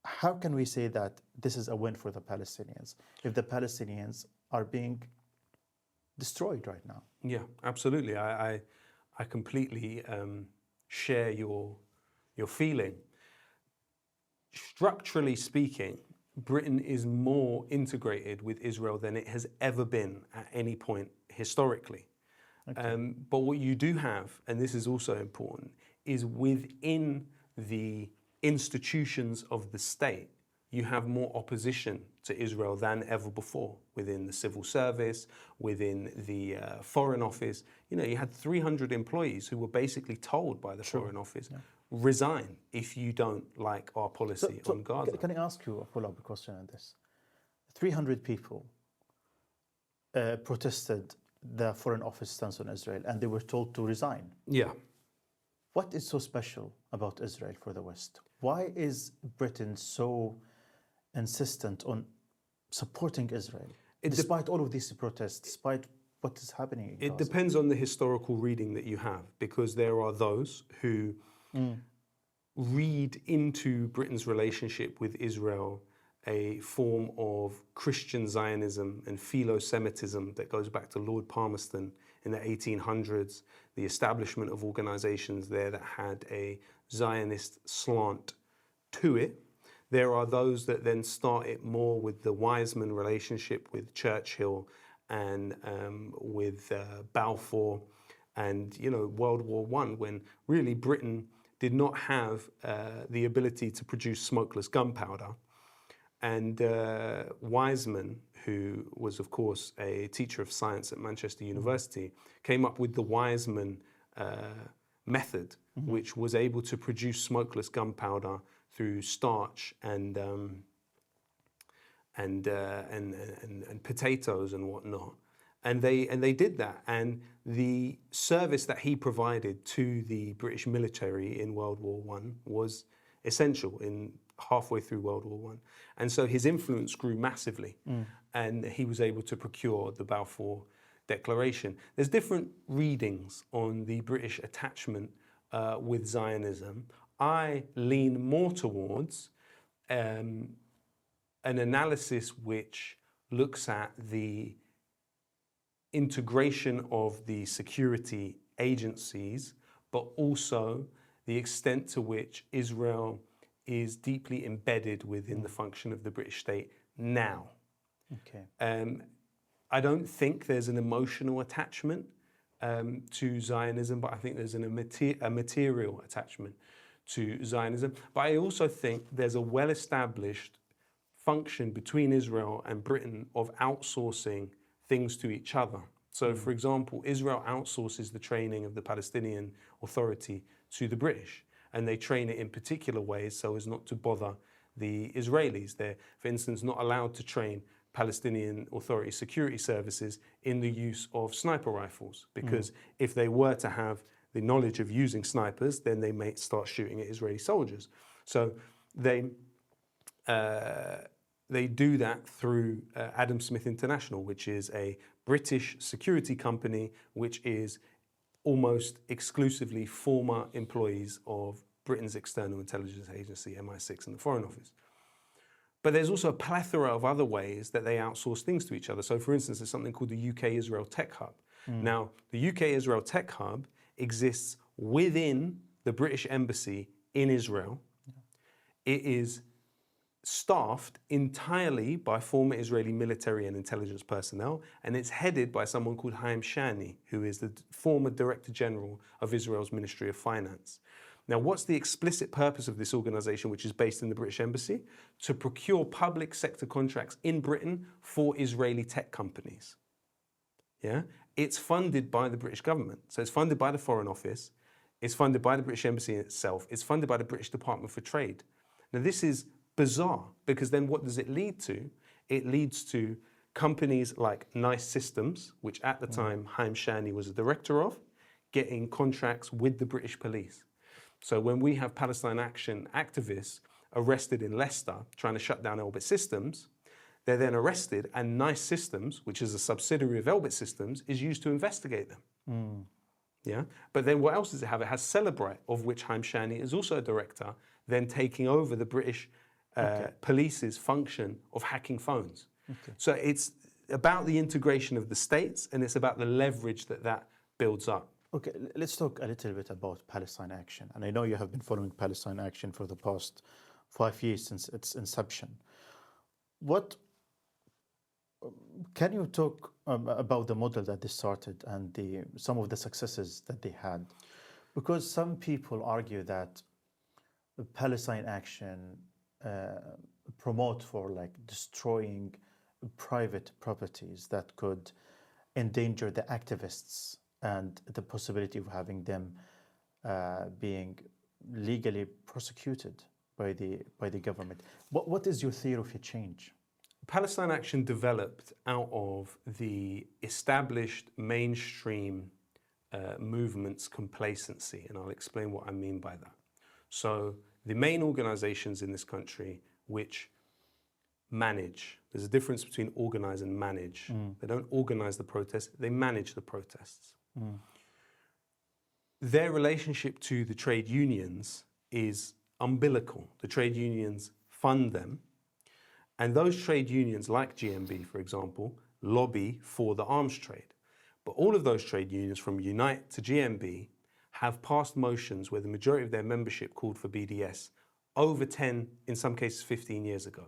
how can we say that this is a win for the Palestinians if the Palestinians are being destroyed right now? Yeah, absolutely. I completely share your feeling. Structurally speaking, Britain is more integrated with Israel than it has ever been at any point historically. Okay. But what you do have, and this is also important, is within the institutions of the state, you have more opposition to Israel than ever before, within the civil service, within the Foreign Office. You know, you had 300 employees who were basically told by the Foreign Office, resign if you don't like our policy on Gaza. Can I ask you a follow-up question on this? 300 people protested the Foreign Office stance on Israel, and they were told to resign. Yeah. What is so special about Israel for the West? Why is Britain so insistent on supporting Israel, despite all of these protests, despite what is happening in Gaza? It depends on the historical reading that you have, because there are those who read into Britain's relationship with Israel a form of Christian Zionism and philo-Semitism that goes back to Lord Palmerston in the 1800s, the establishment of organizations there that had a Zionist slant to it. There are those that then start it more with the Wiseman relationship with Churchill and with Balfour and, you know, World War I, when really Britain did not have the ability to produce smokeless gunpowder. And Wiseman, who was, of course, a teacher of science at Manchester University, came up with the Wiseman method, which was able to produce smokeless gunpowder through starch and potatoes and whatnot. And they did that. And the service that he provided to the British military in World War I was essential in halfway through World War One. And so his influence grew massively, and he was able to procure the Balfour Declaration. There's different readings on the British attachment with Zionism. I lean more towards an analysis which looks at the integration of the security agencies, but also the extent to which Israel is deeply embedded within the function of the British state now. Okay. I don't think there's an emotional attachment to Zionism, but I think there's a material attachment to Zionism. But I also think there's a well-established function between Israel and Britain of outsourcing things to each other. So, for example, Israel outsources the training of the Palestinian Authority to the British, and they train it in particular ways so as not to bother the Israelis. They're, for instance, not allowed to train Palestinian Authority security services in the use of sniper rifles, because if they were to have the knowledge of using snipers, then they may start shooting at Israeli soldiers. So they do that through Adam Smith International, which is a British security company which is almost exclusively former employees of Britain's external intelligence agency, MI6, and the Foreign Office. But there's also a plethora of other ways that they outsource things to each other. So, for instance, there's something called the UK-Israel Tech Hub. Now, the UK-Israel Tech Hub exists within the British Embassy in Israel. It is staffed entirely by former Israeli military and intelligence personnel, and it's headed by someone called Haim Shani, who is the former Director General of Israel's Ministry of Finance. Now, what's the explicit purpose of this organization, which is based in the British Embassy? To procure public sector contracts in Britain for Israeli tech companies. Yeah? It's funded by the British government. So it's funded by the Foreign Office, it's funded by the British Embassy itself, it's funded by the British Department for Trade. Now, this is bizarre, because then what does it lead to? It leads to companies like Nice Systems, which at the time Haim Shani was a director of, getting contracts with the British police. So when we have Palestine Action activists arrested in Leicester trying to shut down Elbit Systems, they're then arrested, and Nice Systems, which is a subsidiary of Elbit Systems, is used to investigate them. Yeah? But then what else does it have? It has Celebrite, of which Haim Shani is also a director, then taking over the British police's function of hacking phones. So it's about the integration of the states, and it's about the leverage that that builds up. Okay, let's talk a little bit about Palestine Action. And I know you have been following Palestine Action for the past 5 years since its inception. Can you talk about the model that they started and some of the successes that they had? Because some people argue that Palestine Action promote for like destroying private properties that could endanger the activists and the possibility of having them being legally prosecuted by the government. What is your theory of a change? Palestine Action developed out of the established mainstream movement's complacency, and I'll explain what I mean by that. So the main organizations in this country which manage, there's a difference between organize and manage. They don't organize the protests, they manage the protests. Their relationship to the trade unions is umbilical. The trade unions fund them, and those trade unions, like GMB, for example, lobby for the arms trade. But all of those trade unions, from Unite to GMB, have passed motions where the majority of their membership called for BDS over 10, in some cases 15 years ago.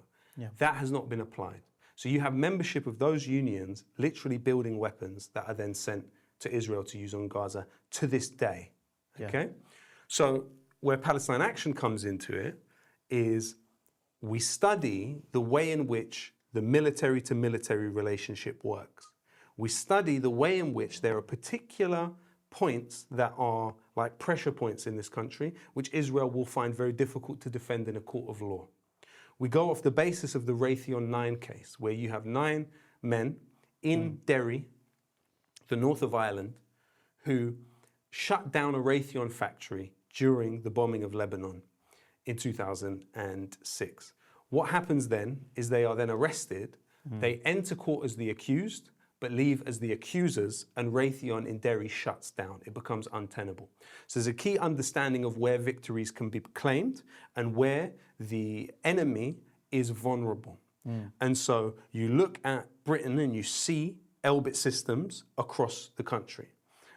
That has not been applied. So you have membership of those unions literally building weapons that are then sent to Israel to use on Gaza to this day. Okay? So where Palestine Action comes into it is we study the way in which the military to military relationship works. We study the way in which there are particular points that are like pressure points in this country, which Israel will find very difficult to defend in a court of law. We go off the basis of the Raytheon 9 case, where you have 9 men in Derry, the north of Ireland, who shut down a Raytheon factory during the bombing of Lebanon in 2006. What happens then is they are then arrested. They enter court as the accused, but leave as the accusers, and Raytheon in Derry shuts down. It becomes untenable. So there's a key understanding of where victories can be claimed and where the enemy is vulnerable. And so you look at Britain and you see Elbit systems across the country.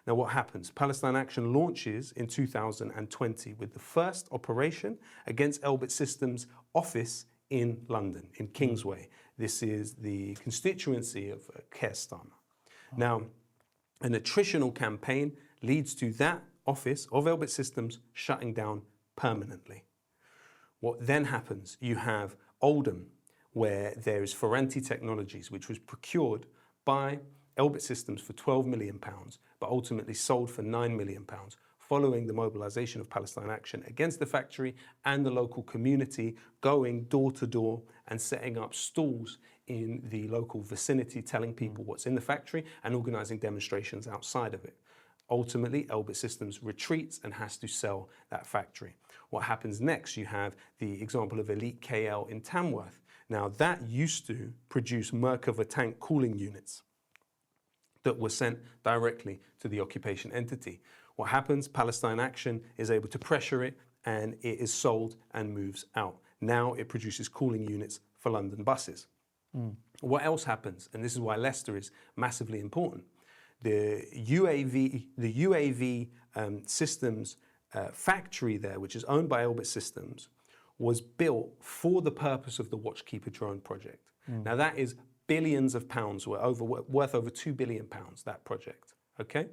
Now what happens? Palestine Action launches in 2020 with the first operation against Elbit Systems office in London, in Kingsway. This is the constituency of Keir. Now, an attritional campaign leads to that office of Elbit Systems shutting down permanently. What then happens? You have Oldham, where there is Ferranti Technologies, which was procured by Elbit Systems for £12 million, but ultimately sold for £9 million, following the mobilisation of Palestine Action against the factory and the local community, going door to door and setting up stalls in the local vicinity, telling people what's in the factory and organising demonstrations outside of it. Ultimately, Elbit Systems retreats and has to sell that factory. What happens next? You have the example of Elite KL in Tamworth. Now, that used to produce Merkava tank cooling units that were sent directly to the occupation entity. What happens? Palestine Action is able to pressure it and it is sold and moves out. Now it produces cooling units for London buses. What else happens? And this is why Leicester is massively important. The UAV systems factory there, which is owned by Elbit Systems, was built for the purpose of the Watchkeeper drone project. Now that is billions of pounds, worth over £2 billion, that project, okay?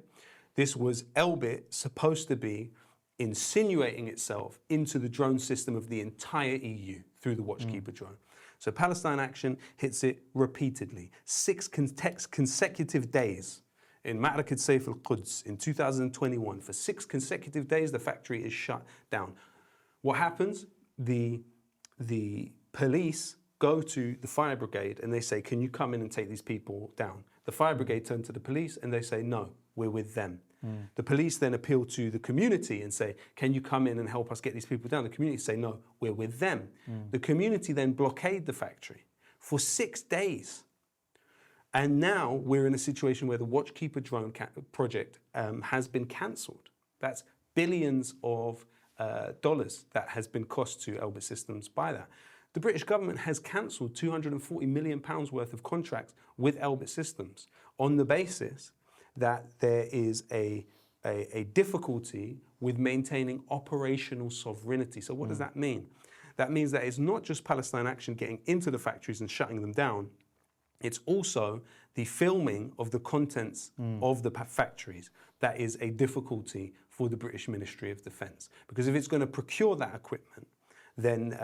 This was Elbit supposed to be insinuating itself into the drone system of the entire EU through the Watchkeeper drone. So Palestine Action hits it repeatedly. 6 consecutive days in Ma'rakat Sayf al-Quds in 2021. For 6 consecutive days, the factory is shut down. What happens? The police go to the fire brigade and they say, can you come in and take these people down? The fire brigade turn to the police and they say, no, we're with them. The police then appeal to the community and say, can you come in and help us get these people down? The community say, no, we're with them. The community then blockade the factory for 6 days. And now we're in a situation where the Watchkeeper drone project has been cancelled. That's billions of dollars that has been cost to Elbit Systems by that. The British government has cancelled £240 million worth of contracts with Elbit Systems on the basis that there is a difficulty with maintaining operational sovereignty. So what does that mean? That means that it's not just Palestine Action getting into the factories and shutting them down, it's also the filming of the contents of the factories that is a difficulty for the British Ministry of Defence. Because if it's going to procure that equipment, then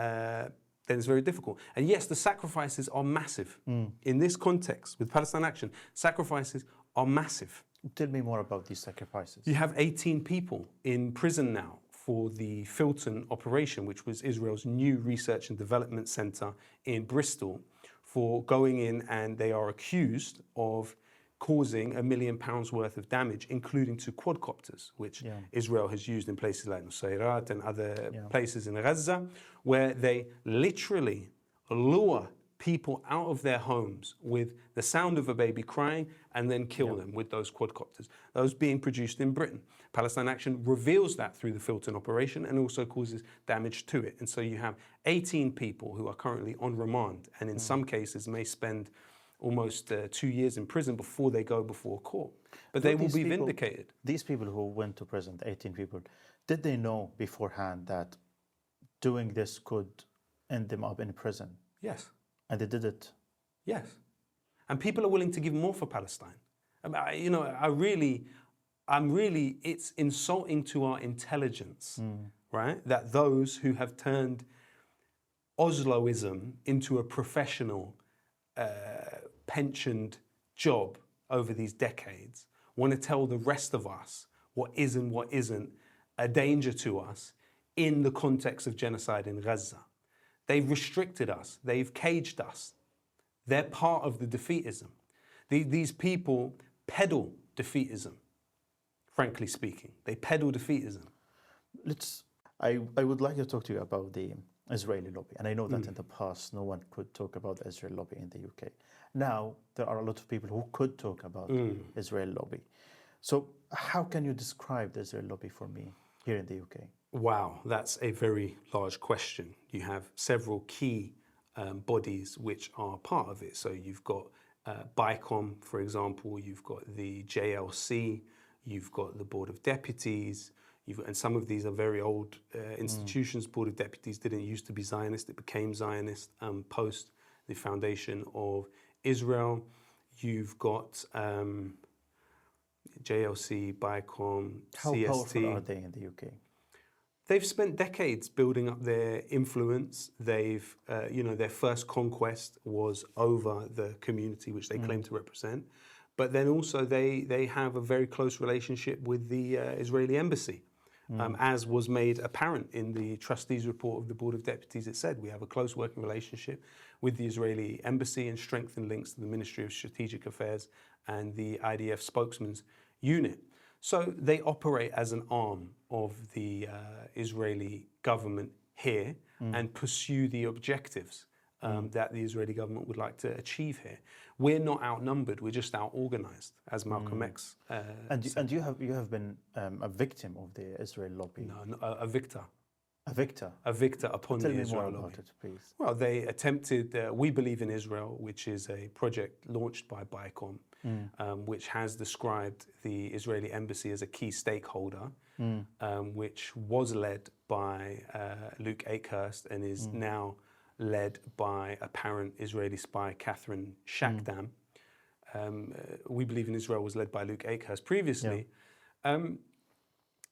it's very difficult. And yes, the sacrifices are massive. In this context, with Palestine Action, sacrifices are massive. Tell me more about these sacrifices. You have 18 people in prison now for the Filton operation, which was Israel's new research and development centre in Bristol, for going in, and they are accused of causing £1 million worth of damage, including to quadcopters, which Israel has used in places like Nusayrat and other places in Gaza, where they literally lure people out of their homes with the sound of a baby crying and then kill them with those quadcopters. Those being produced in Britain. Palestine Action reveals that through the Filton operation and also causes damage to it. And so you have 18 people who are currently on remand and in some cases may spend almost 2 years in prison before they go before court. But they will be vindicated. These people who went to prison, the 18 people, did they know beforehand that doing this could end them up in prison? Yes. And they did it? Yes. And people are willing to give more for Palestine. It's insulting to our intelligence, right? That those who have turned Osloism into a professional pensioned job over these decades want to tell the rest of us what is and what isn't a danger to us in the context of genocide in Gaza. They've restricted us. They've caged us. They're part of the defeatism. These people peddle defeatism, frankly speaking. They peddle defeatism. I would like to talk to you about the Israeli lobby. And I know that in the past, no one could talk about the Israeli lobby in the UK. Now, there are a lot of people who could talk about Israeli lobby. So how can you describe the Israeli lobby for me here in the UK? Wow, that's a very large question. You have several key bodies which are part of it. So you've got BICOM, for example, you've got the JLC, you've got the Board of Deputies, and some of these are very old institutions. Board of Deputies didn't used to be Zionist, it became Zionist post the foundation of Israel. You've got JLC, BICOM, How CST. powerful are they in the UK? They've spent decades building up their influence. They've, their first conquest was over the community which they claim to represent. But then also they have a very close relationship with the Israeli embassy, as was made apparent in the trustees report of the Board of Deputies. It said we have a close working relationship with the Israeli embassy and strengthened links to the Ministry of Strategic Affairs and the IDF spokesman's unit. So they operate as an arm of the Israeli government here and pursue the objectives that the Israeli government would like to achieve here. We're not outnumbered, we're just out-organized, as Malcolm X said. And you have been a victim of the Israeli lobby. No, a victor. A victor? A victor upon Tell the me Israel more lobby. about it, please. Well, they attempted, We Believe in Israel, which is a project launched by BICOM, which has described the Israeli embassy as a key stakeholder, which was led by Luke Akehurst and is now led by apparent Israeli spy Catherine Shakdam. We Believe in Israel was led by Luke Akehurst previously.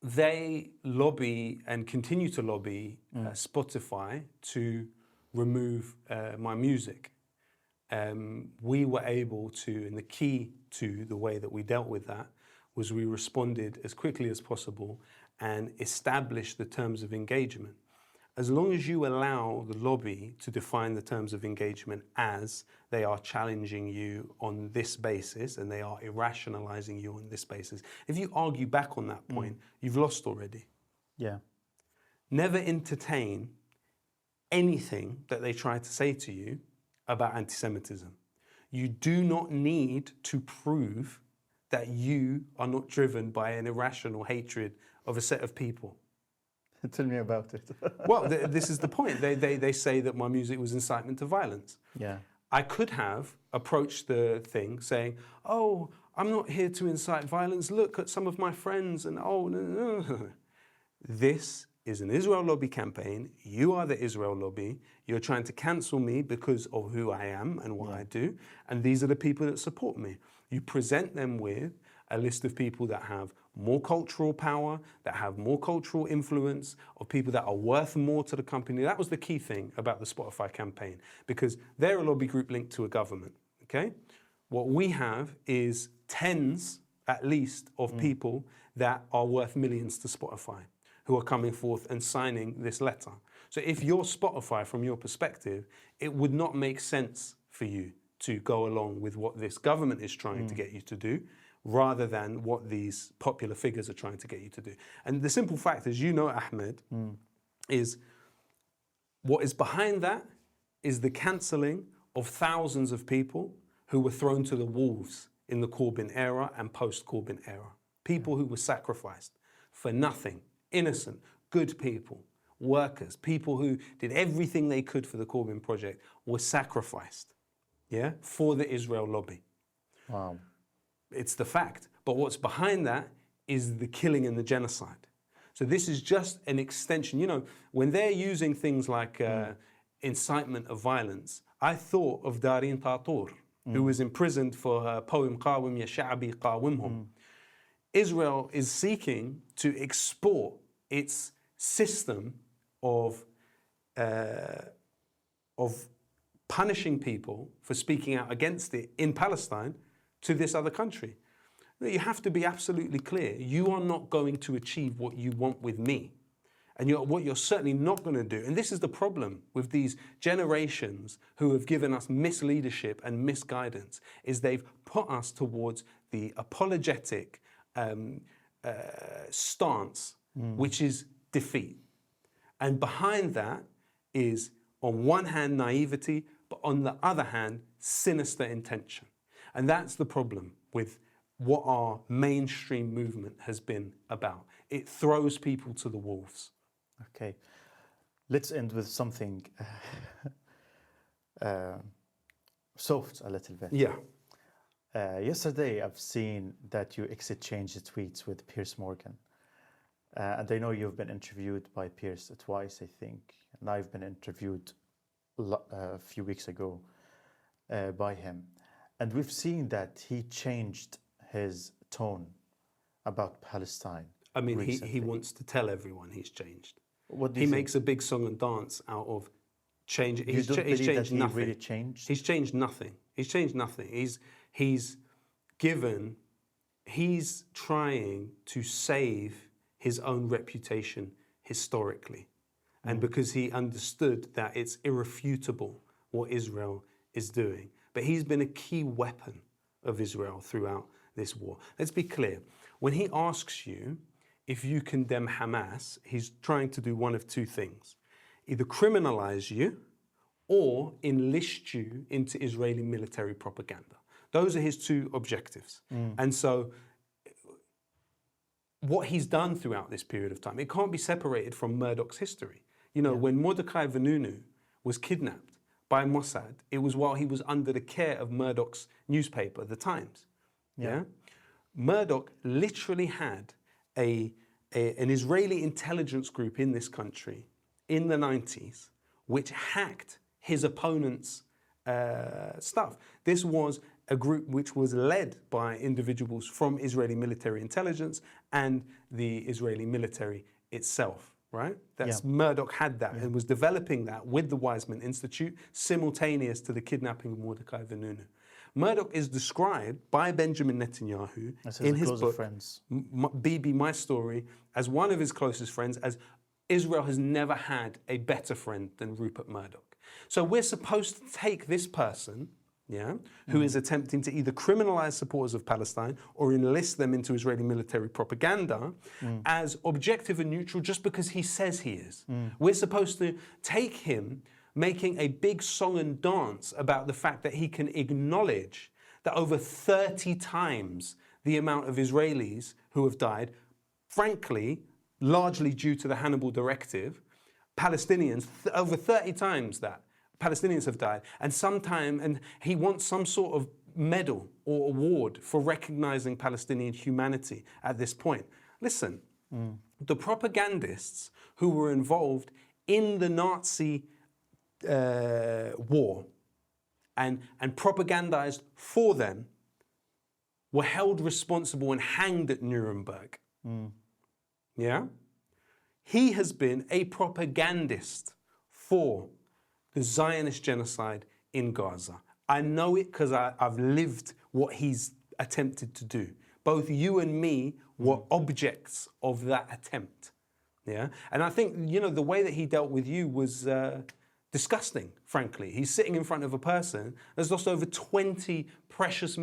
They lobby and continue to lobby Spotify to remove my music. We were able to, and the key to the way that we dealt with that was we responded as quickly as possible and established the terms of engagement. As long as you allow the lobby to define the terms of engagement as they are challenging you on this basis and they are irrationalizing you on this basis, if you argue back on that point, you've lost already. Yeah. Never entertain anything that they try to say to you about anti-Semitism. You do not need to prove that you are not driven by an irrational hatred of a set of people. Tell me about it. Well, this is the point. They say that my music was incitement to violence. Yeah. I could have approached the thing saying, oh, I'm not here to incite violence. Look at some of my friends and oh, no. This is an Israel lobby campaign. You are the Israel lobby. You're trying to cancel me because of who I am and what I do. And these are the people that support me. You present them with a list of people that have more cultural power, that have more cultural influence, of people that are worth more to the company. That was the key thing about the Spotify campaign, because they're a lobby group linked to a government, okay? What we have is tens, at least, of people that are worth millions to Spotify, who are coming forth and signing this letter. So if you're Spotify, from your perspective, it would not make sense for you to go along with what this government is trying to get you to do, rather than what these popular figures are trying to get you to do. And the simple fact, as you know, Ahmed, is what is behind that is the cancelling of thousands of people who were thrown to the wolves in the Corbyn era and post-Corbyn era. People who were sacrificed for nothing, innocent, good people, workers, people who did everything they could for the Corbyn project were sacrificed, for the Israel lobby. Wow. It's the fact. But what's behind that is the killing and the genocide. So this is just an extension. You know, when they're using things like incitement of violence, I thought of Dareen Tatur, who was imprisoned for her poem Qawim Ya Sha'bi Qawimhum. Israel is seeking to export its system of punishing people for speaking out against it in Palestine to this other country. You have to be absolutely clear. You are not going to achieve what you want with me. And what you're certainly not going to do, and this is the problem with these generations who have given us misleadership and misguidance, is they've put us towards the apologetic stance, which is defeat. And behind that is, on one hand, naivety, but on the other hand, sinister intention. And that's the problem with what our mainstream movement has been about. It throws people to the wolves. Okay, let's end with something soft a little bit. Yeah. Yesterday, I've seen that you exchanged tweets with Piers Morgan. And I know you've been interviewed by Piers twice, I think. And I've been interviewed a few weeks ago by him. And we've seen that he changed his tone about Palestine. I mean, he wants to tell everyone he's changed. What do you think? Makes a big song and dance out of change. He's changed that he nothing. Really changed? He's changed nothing. He's changed nothing. He's trying to save his own reputation historically. And because he understood that it's irrefutable what Israel is doing. But he's been a key weapon of Israel throughout this war. Let's be clear. When he asks you if you condemn Hamas, he's trying to do one of two things. Either criminalize you or enlist you into Israeli military propaganda. Those are his two objectives. And so what he's done throughout this period of time, it can't be separated from Murdoch's history. You know, when Mordecai Vanunu was kidnapped by Mossad, it was while he was under the care of Murdoch's newspaper, The Times. Yeah? Murdoch literally had an Israeli intelligence group in this country in the 90s, which hacked his opponent's stuff. This was a group which was led by individuals from Israeli military intelligence and the Israeli military itself. Right? Murdoch had that and was developing that with the Weizmann Institute simultaneous to the kidnapping of Mordecai Vanunu. Murdoch is described by Benjamin Netanyahu in his book, Bibi, My Story, as one of his closest friends, as Israel has never had a better friend than Rupert Murdoch. So we're supposed to take this person, who is attempting to either criminalize supporters of Palestine or enlist them into Israeli military propaganda as objective and neutral just because he says he is. We're supposed to take him making a big song and dance about the fact that he can acknowledge that over 30 times the amount of Israelis who have died, frankly, largely due to the Hannibal Directive, Palestinians, over 30 times that. Palestinians have died, and he wants some sort of medal or award for recognizing Palestinian humanity at this point. Listen, the propagandists who were involved in the Nazi war and propagandized for them were held responsible and hanged at Nuremberg. Yeah? He has been a propagandist for the Zionist genocide in Gaza. I know it because I've lived what he's attempted to do. Both you and me were objects of that attempt. Yeah, and I think, you know, the way that he dealt with you was disgusting, frankly. He's sitting in front of a person that's lost over 20 precious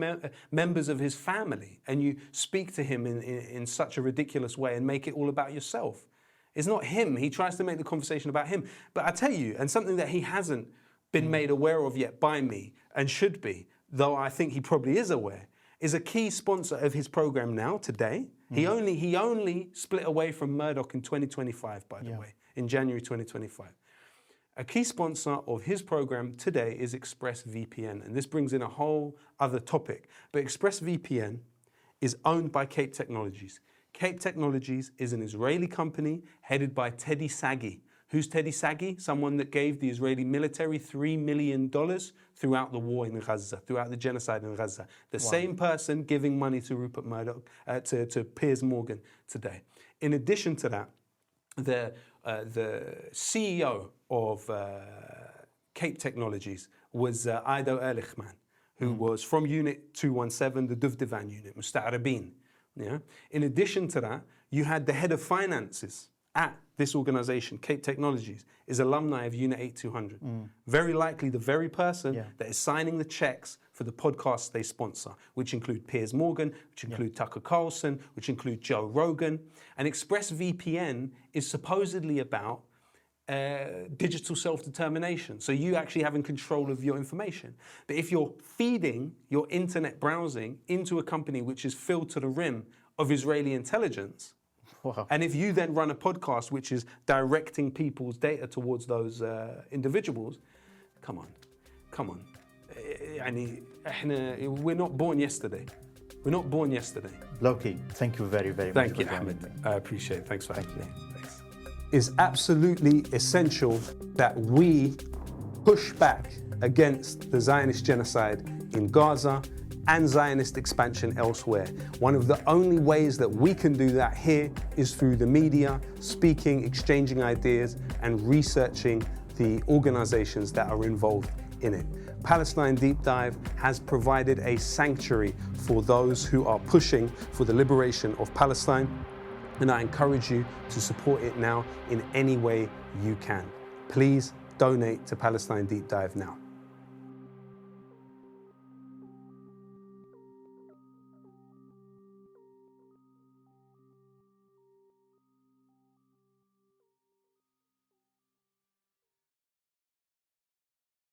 members of his family, and you speak to him in such a ridiculous way and make it all about yourself. It's not him. He tries to make the conversation about him. But I tell you, and something that he hasn't been made aware of yet by me, and should be, though I think he probably is aware, is a key sponsor of his program now, today. He only split away from Murdoch in 2025, by the way, in January 2025. A key sponsor of his program today is ExpressVPN, and this brings in a whole other topic. But ExpressVPN is owned by Cape Technologies. Cape Technologies is an Israeli company headed by Teddy Sagi. Who's Teddy Sagi? Someone that gave the Israeli military $3 million throughout the war in Gaza, throughout the genocide in Gaza. The same person giving money to Rupert Murdoch, to Piers Morgan today. In addition to that, the CEO of Cape Technologies was Ido Ehrlichman, who was from Unit 217, the Duvdevan unit, Musta'arabin. Yeah. In addition to that, you had the head of finances at this organization, Cape Technologies, is alumni of Unit 8200. Very likely the very person that is signing the checks for the podcasts they sponsor, which include Piers Morgan, which include Tucker Carlson, which include Joe Rogan. And ExpressVPN is supposedly about digital self-determination, so you actually having control of your information. But if you're feeding your internet browsing into a company which is filled to the rim of Israeli intelligence, Wow. and if you then run a podcast which is directing people's data towards those individuals, come on. We're not born yesterday. Lowkey, thank you very, very much. Thank you, Ahmed. I appreciate it. Thanks for having me. Thanks. It's absolutely essential that we push back against the Zionist genocide in Gaza and Zionist expansion elsewhere. One of the only ways that we can do that here is through the media, speaking, exchanging ideas, and researching the organizations that are involved in it. Palestine Deep Dive has provided a sanctuary for those who are pushing for the liberation of Palestine, and I encourage you to support it now in any way you can. Please donate to Palestine Deep Dive now.